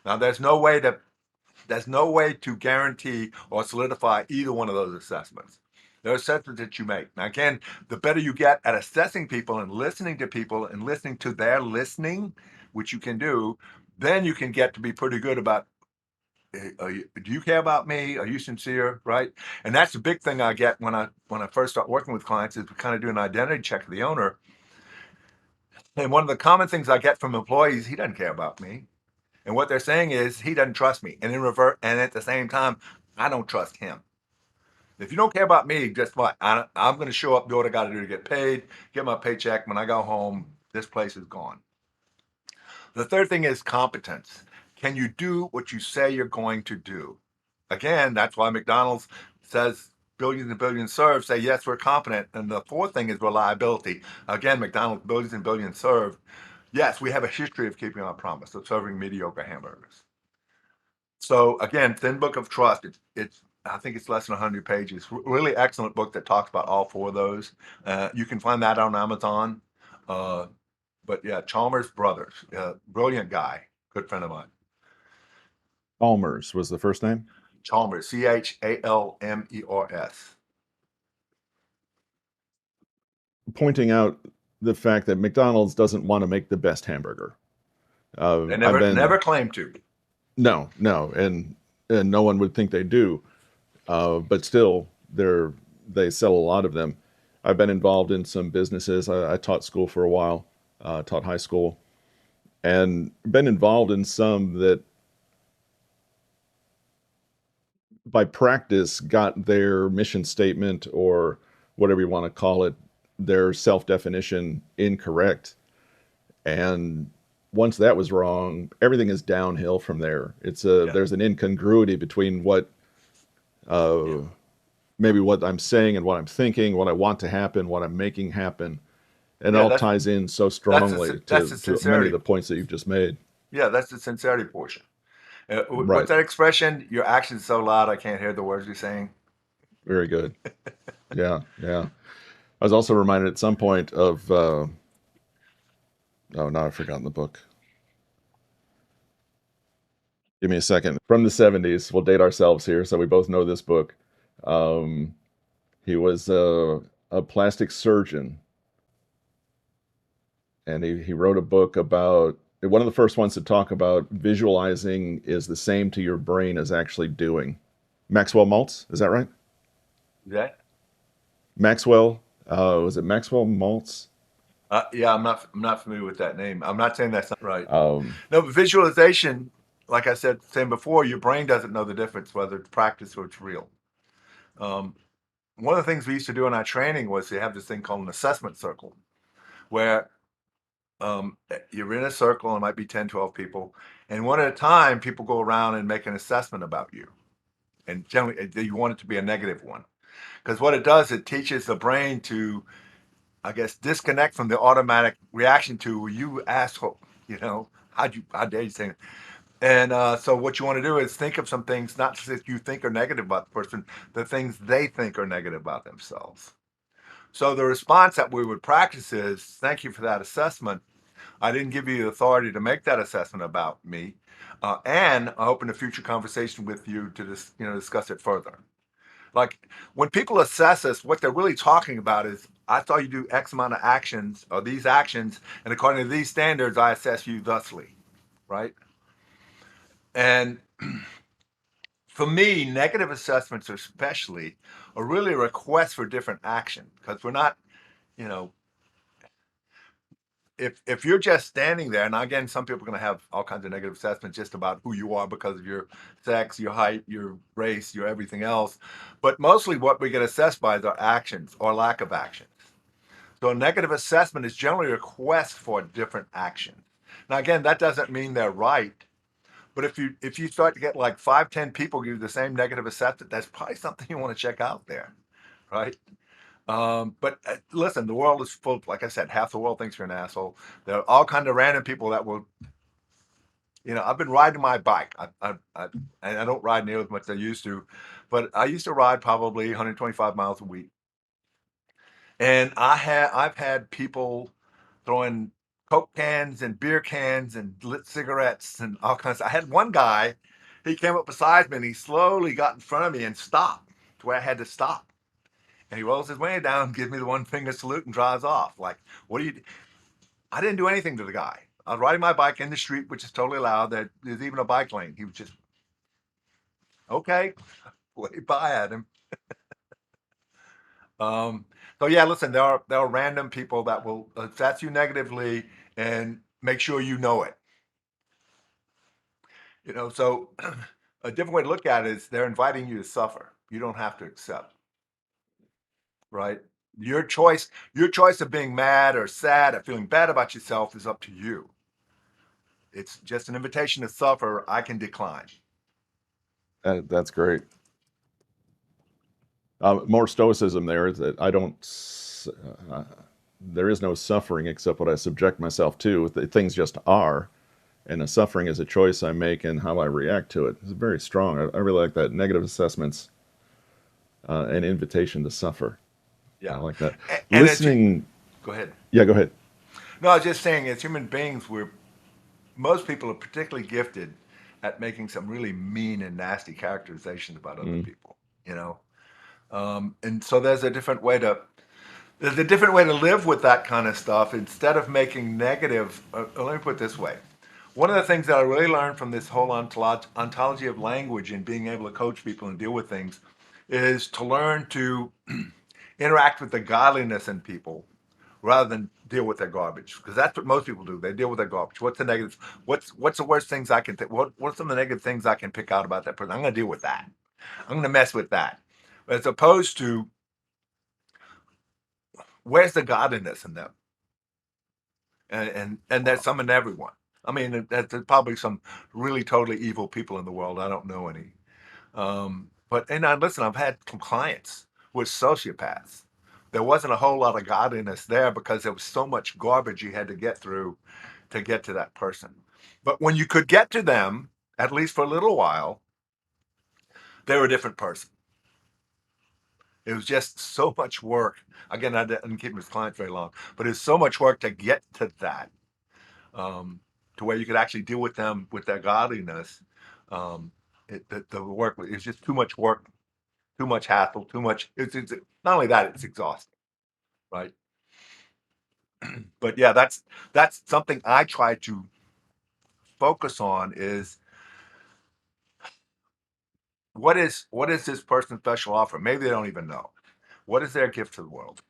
Now, there's no way to guarantee or solidify either one of those assessments. There are assessments that you make. Now, again, the better you get at assessing people and listening to people and listening to their listening, which you can do, then you can get to be pretty good about do you care about me? Are you sincere? Right? And that's the big thing I get when I first start working with clients is we kind of do an identity check of the owner. And one of the common things I get from employees, he doesn't care about me. And what they're saying is he doesn't trust me. And in revert, and at the same time, I don't trust him. If you don't care about me, guess what? I'm going to show up, do what I got to do to get paid, get my paycheck. When I go home, this place is gone. The third thing is competence. Can you do what you say you're going to do? Again, that's why McDonald's says billions and billions served say, yes, we're competent. And the fourth thing is reliability. Again, McDonald's billions and billions served. Yes, we have a history of keeping our promise of serving mediocre hamburgers. So again, Thin Book of Trust. It's I think it's less than 100 pages. Really excellent book that talks about all 4 of those. You can find that on Amazon. Uh, but yeah, Chalmers Brothers, brilliant guy, good friend of mine. Chalmers was the first name. Chalmers, Chalmers. Pointing out the fact that McDonald's doesn't want to make the best hamburger. They I've never been claimed to. no, no, and no one would think they do, but still, they sell a lot of them. I've been involved in some businesses. I taught school for a while, taught high school, and been involved in some that by practice got their mission statement or whatever you want to call it, their self definition incorrect. And once that was wrong, everything is downhill from there. Yeah, There's an incongruity between what yeah, uh, maybe what I'm saying and what I'm thinking, what I want to happen, what I'm making happen, and it yeah. all ties in so strongly That's the to many of sincerity. the points that you've just made. Yeah, that's the sincerity portion. What's Right. that expression? Your action's so loud I can't hear the words you're saying. Very good. Yeah, yeah. I was also reminded at some point of oh, now I've forgotten the book. Give me a second. From the 70s. We'll date ourselves here, so we both know this book. Um, he was a plastic surgeon, and he wrote a book about one of the first ones to talk about visualizing is the same to your brain as actually doing. Maxwell Maltz, is that right? Is that? Maxwell, was it Maxwell Maltz? Yeah, I'm not familiar with that name. I'm not saying that's not right. Um, No, but visualization, like I said, saying before, your brain doesn't know the difference whether it's practice or it's real. Um, One of the things we used to do in our training was to have this thing called an assessment circle, where you're in a circle, and it might be 10, 12 people, and one at a time, people go around and make an assessment about you. And generally, you want it to be a negative one. Because what it does, it teaches the brain to, I guess, disconnect from the automatic reaction to you asshole. How dare you say it? And so what you want to do is think of some things, not just that you think are negative about the person, the things they think are negative about themselves. So the response that we would practice is, thank you for that assessment. I didn't give you the authority to make that assessment about me. And I hope in a future conversation with you to discuss it further. Like when people assess us, what they're really talking about is, I saw you do X amount of actions or these actions, and according to these standards, I assess you thusly, right? And for me, negative assessments, especially, are really a request for different action because we're not, you know, if you're just standing there, and again, some people are going to have all kinds of negative assessments just about who you are because of your sex, your height, your race, your everything else. But mostly what we get assessed by is our actions or lack of actions. So a negative assessment is generally a request for different actions. Now, again, that doesn't mean they're right. But if you start to get like 5, 10 people give you the same negative assessment, that's probably something you want to check out there, right? But listen, the world is full. Like I said, half the world thinks you're an asshole. There are all kind of random people that will. I've been riding my bike. And I don't ride nearly as much as I used to, but I used to ride probably 125 miles a week. And I've had people throwing Coke cans and beer cans and lit cigarettes and all kinds. I had one guy, he came up beside me and he slowly got in front of me and stopped to where I had to stop. And he rolls his window down, gives me the one finger salute, and drives off. Like, what do you? I didn't do anything to the guy. I was riding my bike in the street, which is totally allowed. There's even a bike lane. He was just okay, way by at him. Um, so yeah, listen, there are random people that will assess you negatively and make sure you know it. So a different way to look at it is they're inviting you to suffer. You don't have to accept, right? Your choice of being mad or sad or feeling bad about yourself is up to you. It's just an invitation to suffer. I can decline. that's great. More stoicism there is that I don't. Uh, there is no suffering except what I subject myself to. Things just are, and the suffering is a choice I make and how I react to it. It's very strong. I really like that. Negative assessments, an invitation to suffer. I Yeah. like that. And it's, Listening. go ahead. Yeah, go ahead. No, I was just saying, as human beings, most people are particularly gifted at making some really mean and nasty characterizations about other Mm, people, you know? And so there's a different way to live with that kind of stuff instead of making negative. Let me put it this way. One of the things that I really learned from this whole ontology of language and being able to coach people and deal with things is to learn to interact with the godliness in people rather than deal with their garbage, because that's what most people do. They deal with their garbage. What's the negative? What's the worst things I can think? What's some of the negative things I can pick out about that person? I'm going to deal with that. I'm going to mess with that. As opposed to, where's the godliness in them? And there's Wow. some in everyone. I mean, there's probably some really totally evil people in the world. I don't know any. But and I listen, I've had clients with sociopaths. There wasn't a whole lot of godliness there because there was so much garbage you had to get through to get to that person. But when you could get to them, at least for a little while, they were a different person. It was just so much work. Again, I didn't keep him as client very long, but it's so much work to get to that, um, to where you could actually deal with them with their godliness. Um, the work is just too much work, too much hassle, too much. It's not only that, it's exhausting, right? But yeah, that's something I try to focus on is what is this person's special offer? Maybe they don't even know. What is their gift to the world?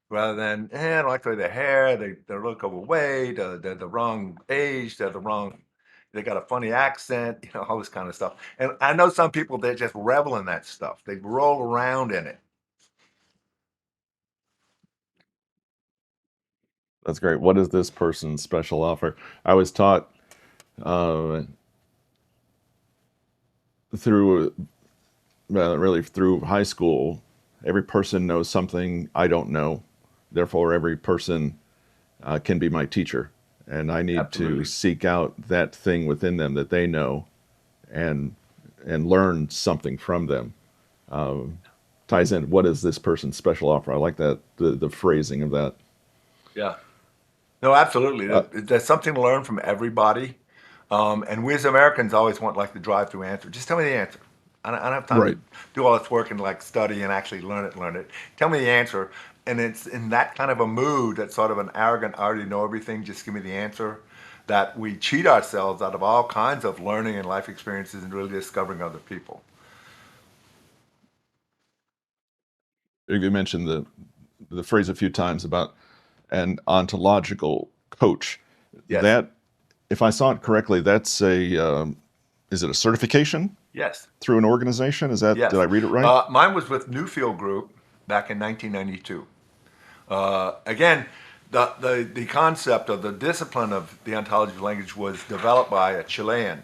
Rather than, I don't like the way their hair, they look overweight, they're the wrong age, they got a funny accent, all this kind of stuff. And I know some people they just revel in that stuff. They roll around in it. That's great. What is this person's special offer? I was taught uh, through really through high school, every person knows something I don't know. Therefore, every person can be my teacher, and I need to Absolutely. seek out that thing within them that they know, and learn something from them. Ties in. What is this person's special offer? I like that the phrasing of that. Yeah. No, absolutely. Uh, There's something to learn from everybody. And we as Americans always want like the drive-through answer. Just tell me the answer. I don't have time right. to do all this work and like study and actually learn it. Tell me the answer. And it's in that kind of a mood, that sort of an arrogant, I already know everything, just give me the answer, that we cheat ourselves out of all kinds of learning and life experiences and really discovering other people. You mentioned the phrase a few times about an ontological coach. Yes. That, if I saw it correctly, that's a is it a certification Yes. through an organization? Is that, did I Yes. read it right? Mine was with Newfield Group back in 1992. Again, the concept of the discipline of the ontology of language was developed by a Chilean,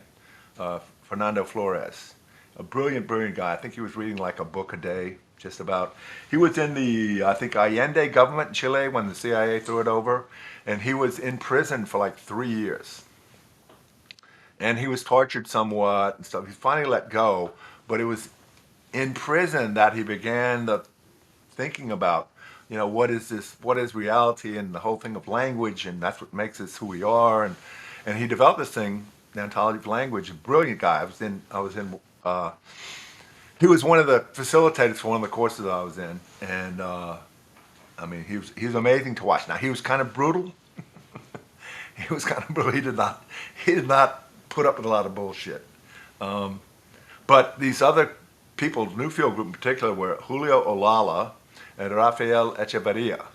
Fernando Flores, a brilliant, brilliant guy. I think he was reading like a book a day, just about. He was in the, I think, Allende government in Chile when the CIA threw it over, and he was in prison for like 3 years. And he was tortured somewhat and stuff. He finally let go, but it was in prison that he began the thinking about, what is this, what is reality, and the whole thing of language, and that's what makes us who we are. And he developed this thing, the ontology of language. A brilliant guy. I was in. He was one of the facilitators for one of the courses I was in, and I mean, he was amazing to watch. Now he was kind of brutal. He was kind of brutal. He did not put up with a lot of bullshit. Um, But these other people, Newfield Group in particular, were Julio Olala and Rafael Echeverria.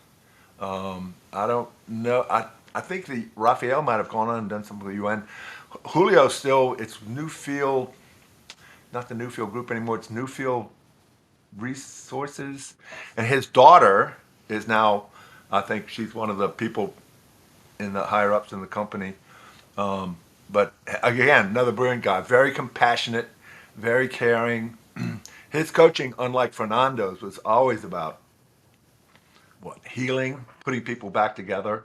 I don't know. I think the Rafael might have gone on and done something with the UN. Julio still, it's Newfield, not the Newfield Group anymore. It's Newfield Resources, and his daughter is now, I think she's one of the people in the higher ups in the company. Um, but again, another brilliant guy, very compassionate, very caring. His coaching, unlike Fernando's, was always about what, healing, putting people back together,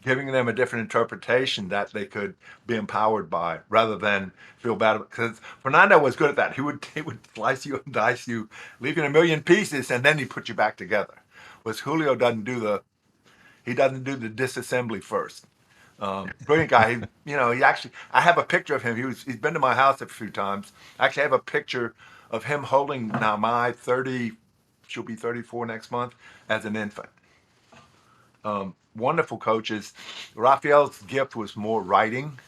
giving them a different interpretation that they could be empowered by, rather than feel bad. Because Fernando was good at that. He would slice you and dice you, leave you in a million pieces, and then he put you back together. Whereas Julio doesn't do the disassembly first. Brilliant guy. He actually, I have a picture of him. He's been to my house a few times. I actually have a picture of him holding now my 30, she'll be 34 next month, as an infant. Wonderful coaches. Raphael's gift was more writing.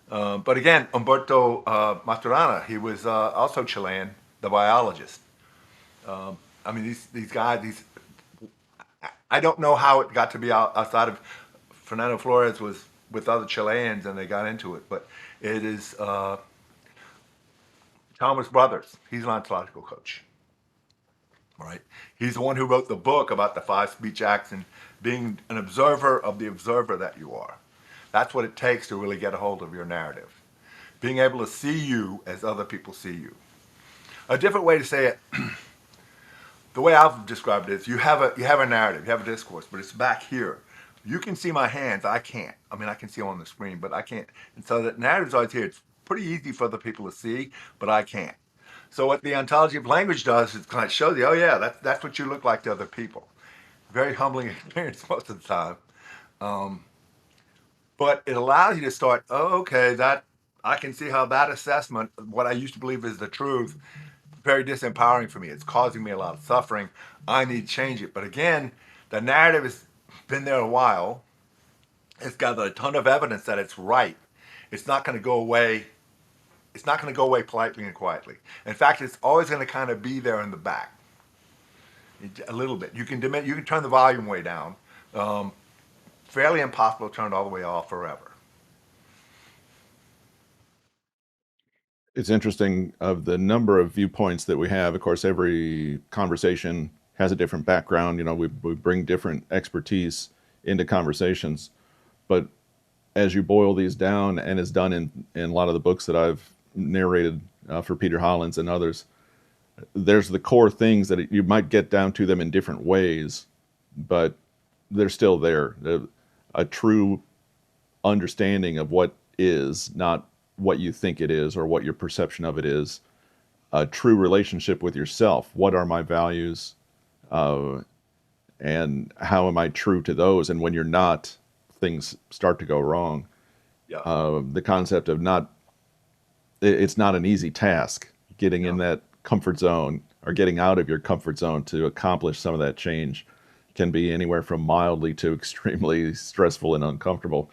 But again, Umberto Maturana, he was also Chilean, the biologist. I mean, these guys, I don't know how it got to be outside of Fernando Flores was with other Chileans and they got into it, but it is Thomas Brothers, he's an ontological coach, right? He's the one who wrote the book about the five speech acts and being an observer of the observer that you are. That's what it takes to really get a hold of your narrative. Being able to see you as other people see you. A different way to say it, the way I've described it is you have a narrative, you have a discourse, but it's back here. You can see my hands, I can't. I mean, I can see them on the screen, but I can't. And so the narrative's always here. It's pretty easy for other people to see, but I can't. So what the ontology of language does is kind of show you, oh yeah, that's what you look like to other people. Very humbling experience most of the time. Um, but it allows you to start, oh, okay, that I can see how that assessment, what I used to believe is the truth, very disempowering for me. It's causing me a lot of suffering. I need to change it. But again, the narrative has been there a while. It's got a ton of evidence that it's right. It's not going to go away. It's not going to go away politely and quietly. In fact, it's always going to kind of be there in the back, a little bit. You can turn the volume way down. Um, Fairly impossible to turn it all the way off forever. It's interesting of the number of viewpoints that we have. Of course, every conversation has a different background. You know, we bring different expertise into conversations. But as you boil these down, and is done in a lot of the books that I've narrated for Peter Hollins and others, there's the core things that you might get down to them in different ways, but they're still there. A true understanding of what is, not what you think it is or what your perception of it is. A true relationship with yourself. What are my values? And how am I true to those? And when you're not, things start to go wrong. Yeah. The concept of it's not an easy task getting in that comfort zone or getting out of your comfort zone to accomplish some of that change can be anywhere from mildly to extremely stressful and uncomfortable.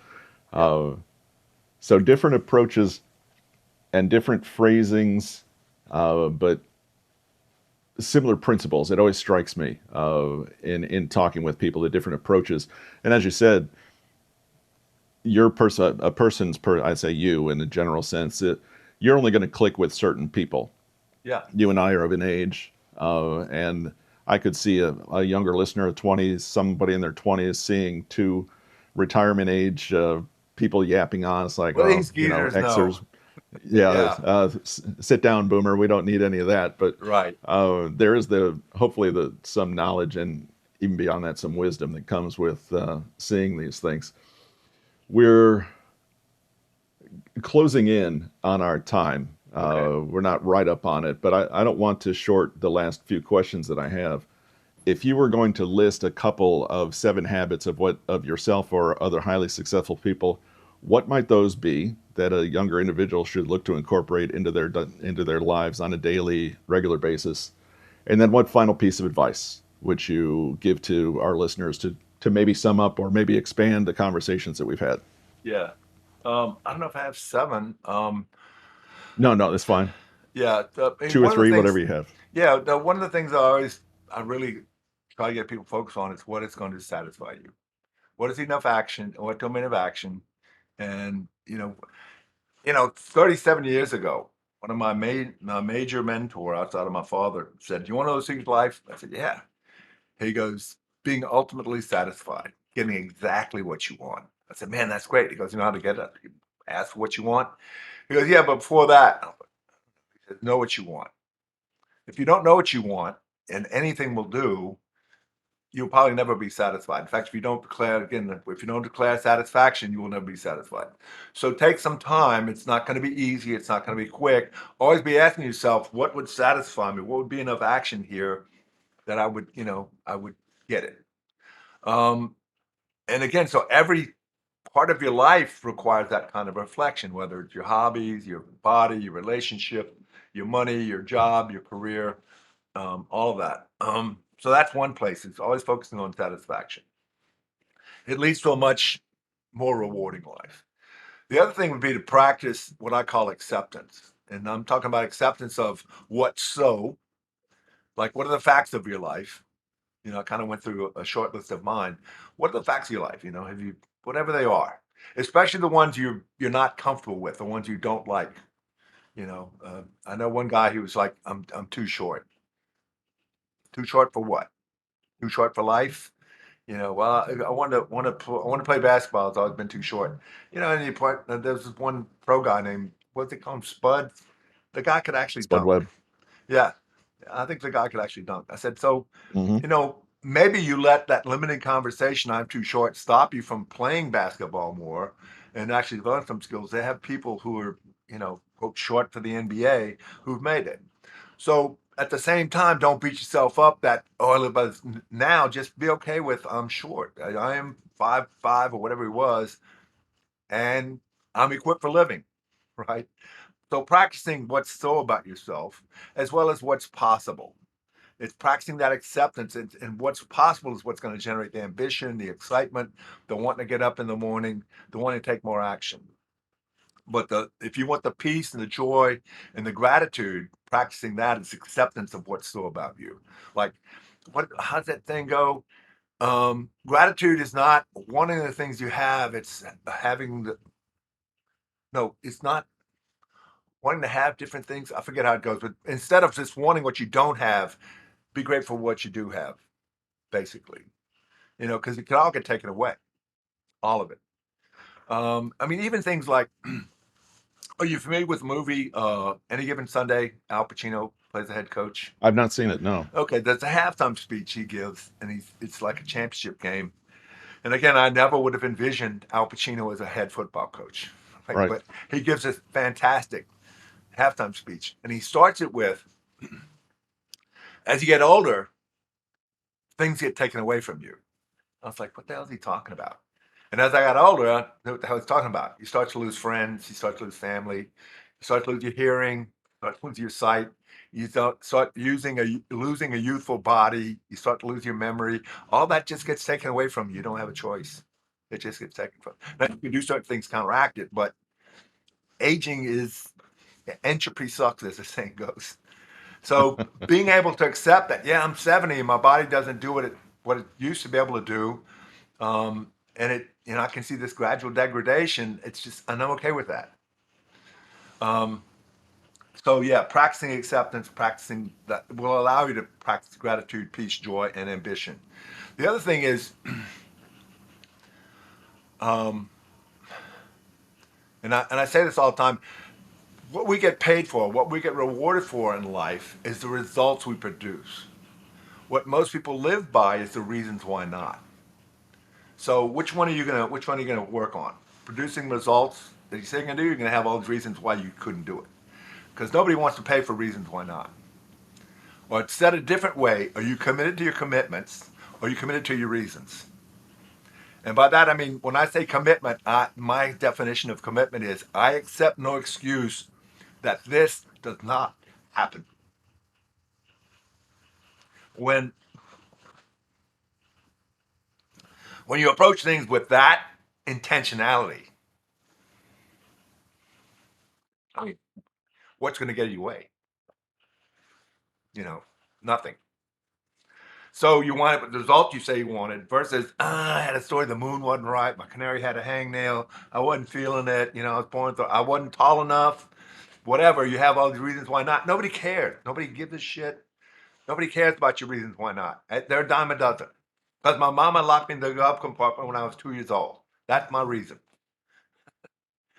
So different approaches and different phrasings, but similar principles. It always strikes me in talking with people, the different approaches. And as you said, I say you in the general sense, you're only going to click with certain people. Yeah. You and I are of an age, and I could see a younger listener of 20s, somebody in their 20s, seeing two retirement age people yapping on. It's like, Well, oh, these geezers Xers, know. yeah, Yeah. sit down, boomer. We don't need any of that. But Right. there is hopefully some knowledge and even beyond that, some wisdom that comes with seeing these things. We're closing in on our time. Okay. We're not right up on it, but I don't want to short the last few questions that I have. If you were going to list a couple of 7 habits of yourself or other highly successful people, what might those be that a younger individual should look to incorporate into their lives on a daily, regular basis? And then what final piece of advice would you give to our listeners to maybe sum up or maybe expand the conversations that we've had? Yeah. I don't know if I have 7. No, that's fine. Yeah. I mean, 2 or one of the 3, things, whatever you have. yeah, one of the things I really try to get people focused on is what it's going to satisfy you. What is enough action? What domain of action? And 37 years ago, one of my major mentor outside of my father said, "Do you want to know those things in life?" I said, "Yeah." He goes, "Being ultimately satisfied, getting exactly what you want." I said, "Man, that's great." He goes, "You know how to get it? You ask for what you want." He goes, "Yeah, but before that," he said, "know what you want. If you don't know what you want, and anything will do, you'll probably never be satisfied. In fact, if you don't declare satisfaction, you will never be satisfied. So take some time. It's not going to be easy. It's not going to be quick. Always be asking yourself, what would satisfy me? What would be enough action here that I would get it?" Um, and again, so every part of your life requires that kind of reflection, whether it's your hobbies, your body, your relationship, your money, your job, your career, all of that. So that's one place. It's always focusing on satisfaction. It leads to a much more rewarding life. The other thing would be to practice what I call acceptance. And I'm talking about acceptance of what's so, like what are the facts of your life? I kind of went through a short list of mine. What are the facts of your life? Have you, whatever they are, especially the ones you're not comfortable with, the ones you don't like. I know one guy, he was like, I'm too short. Too short for what? Too short for life? Well, I want to play basketball. It's always been too short. And there's this one pro guy named, what's it called, Spud. The guy could actually Spud dunk. Webb. Yeah, I think the guy could actually dunk. I said, so Hmm. maybe you let that limited conversation, I'm too short, stop you from playing basketball more and actually learn some skills. They have people who are, quote, short for the NBA who've made it. So at the same time, don't beat yourself up that, oh, but now just be okay with, I'm short. I am 5'5" or whatever he was, and I'm equipped for living, right? So practicing what's so about yourself as well as what's possible. It's practicing that acceptance, and what's possible is what's going to generate the ambition, the excitement, the wanting to get up in the morning, the wanting to take more action. But if you want the peace and the joy and the gratitude, practicing that is acceptance of what's so about you. Like, how's that thing go? Gratitude is not wanting the things you have, it's having the no, it's not wanting to have different things. I forget how it goes, but instead of just wanting what you don't have, be grateful for what you do have, basically. Because it can all get taken away, all of it. I mean, even things like, are you familiar with the movie Any Given Sunday? Al Pacino plays the head coach. I've not seen it. No. Okay, there's a halftime speech he gives, and it's like a championship game. And again, I never would have envisioned Al Pacino as a head football coach, right? Right. But he gives this fantastic halftime speech, and he starts it with, "As you get older, things get taken away from you." I was like, what the hell is he talking about? And as I got older, I knew what the hell he's talking about. You start to lose friends, you start to lose family, you start to lose your hearing, you start to lose your sight, you start losing a youthful body, you start to lose your memory. All that just gets taken away from you. You don't have a choice. It just gets taken from you. Now, you can do certain things to counteract it, but aging is entropy sucks, as the saying goes. So being able to accept that, yeah, I'm 70 and my body doesn't do what it used to be able to do, and I can see this gradual degradation. It's just, and I'm okay with that. Um, so yeah, practicing acceptance, practicing that will allow you to practice gratitude, peace, joy, and ambition. The other thing is, um, and I say this all the time, what we get paid for, what we get rewarded for in life is the results we produce. What most people live by is the reasons why not. So which one are you gonna work on? Producing results that you say you're gonna do, you're gonna have all these reasons why you couldn't do it. Because nobody wants to pay for reasons why not. Or said a different way, are you committed to your commitments or are you committed to your reasons? And by that I mean, when I say commitment, my definition of commitment is I accept no excuse that this does not happen. When when you approach things with that intentionality, I mean, what's going to get you away? You know, nothing. So you wanted the result you say you wanted versus I had a story, the moon wasn't right, my canary had a hangnail, I wasn't feeling it, I was born I wasn't tall enough, whatever. You have all these reasons why not. Nobody cares. Nobody gives a shit. Nobody cares about your reasons why not. They're a dime a dozen. Because my mama locked me in the glove compartment when I was 2 years old. That's my reason.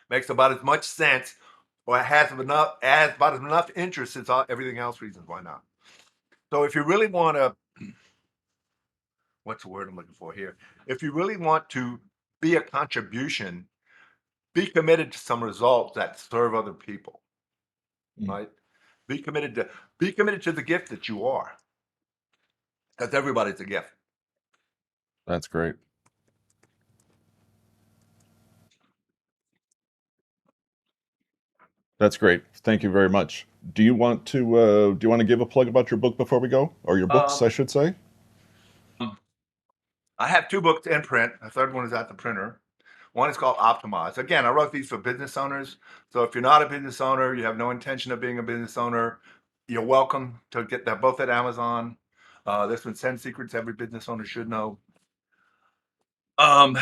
Makes about as much sense, or has about as enough interest as everything else reasons why not. So if you really want to, what's the word I'm looking for here? If you really want to be a contribution, be committed to some results that serve other people, Mm. right? Be committed to the gift that you are, because everybody's a gift. That's great. That's great. Thank you very much. Do you want to give a plug about your book before we go, or your books, Um, I should say? I have two books in print. A third one is at the printer. One is called Optimize. Again, I wrote these for business owners. So if you're not a business owner, you have no intention of being a business owner, you're welcome to get that both at Amazon. This one's 10 secrets every business owner should know. Um,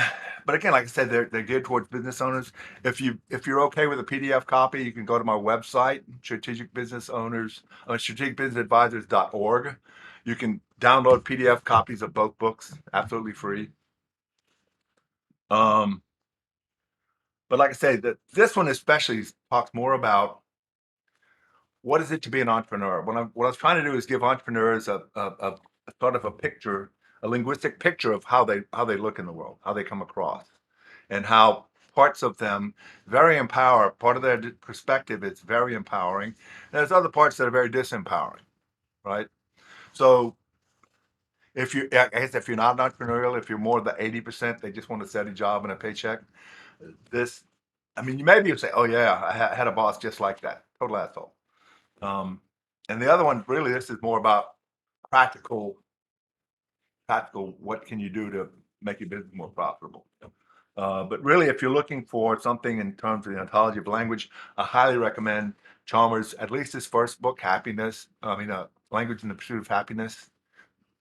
but again, like I said, they're geared towards business owners. If you're okay with a PDF copy, you can go to my website, strategicbusinessadvisors.org. You can download PDF copies of both books, absolutely free. Um, but like I say, that this one especially talks more about what is it to be an entrepreneur. What I was trying to do is give entrepreneurs a sort of a picture, a linguistic picture of how they look in the world, how they come across, and how parts of them very empower. Part of their perspective is very empowering. There's other parts that are very disempowering, right? So I guess if you're not an entrepreneurial, if you're more the 80%, they just want a steady job and a paycheck. This, I mean, you maybe say, "Oh yeah, I had a boss just like that, total asshole." Um, and the other one, really, this is more about practical, practical. What can you do to make your business more profitable? But really, if you're looking for something in terms of the ontology of language, I highly recommend Chalmers, at least his first book, Happiness. Language in the Pursuit of Happiness.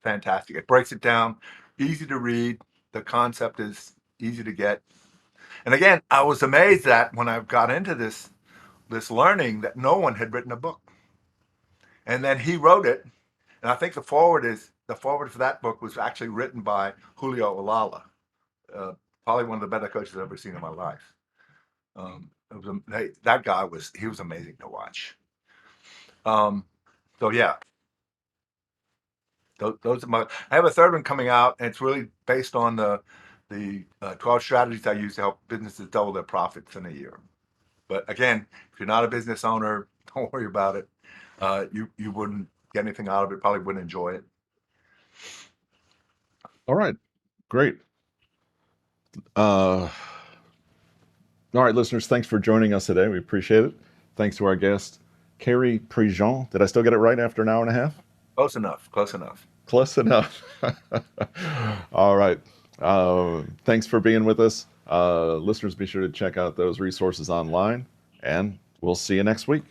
Fantastic. It breaks it down, easy to read. The concept is easy to get. And again, I was amazed that when I got into this learning, that no one had written a book. And then he wrote it, and I think the forward for that book was actually written by Julio Olala, uh, probably one of the better coaches I've ever seen in my life. That guy was amazing to watch. Um, so yeah, those are my. I have a third one coming out, and it's really based on the 12 strategies I use to help businesses double their profits in a year. But again, if you're not a business owner, don't worry about it. You wouldn't get anything out of it. Probably wouldn't enjoy it. All right, great. Uh, all right, listeners, thanks for joining us today. We appreciate it. Thanks to our guest, Cary Prejean. Did I still get it right after an hour and a half? Close enough. Close enough. Close enough. All right. Thanks for being with us. Listeners, be sure to check out those resources online, and we'll see you next week.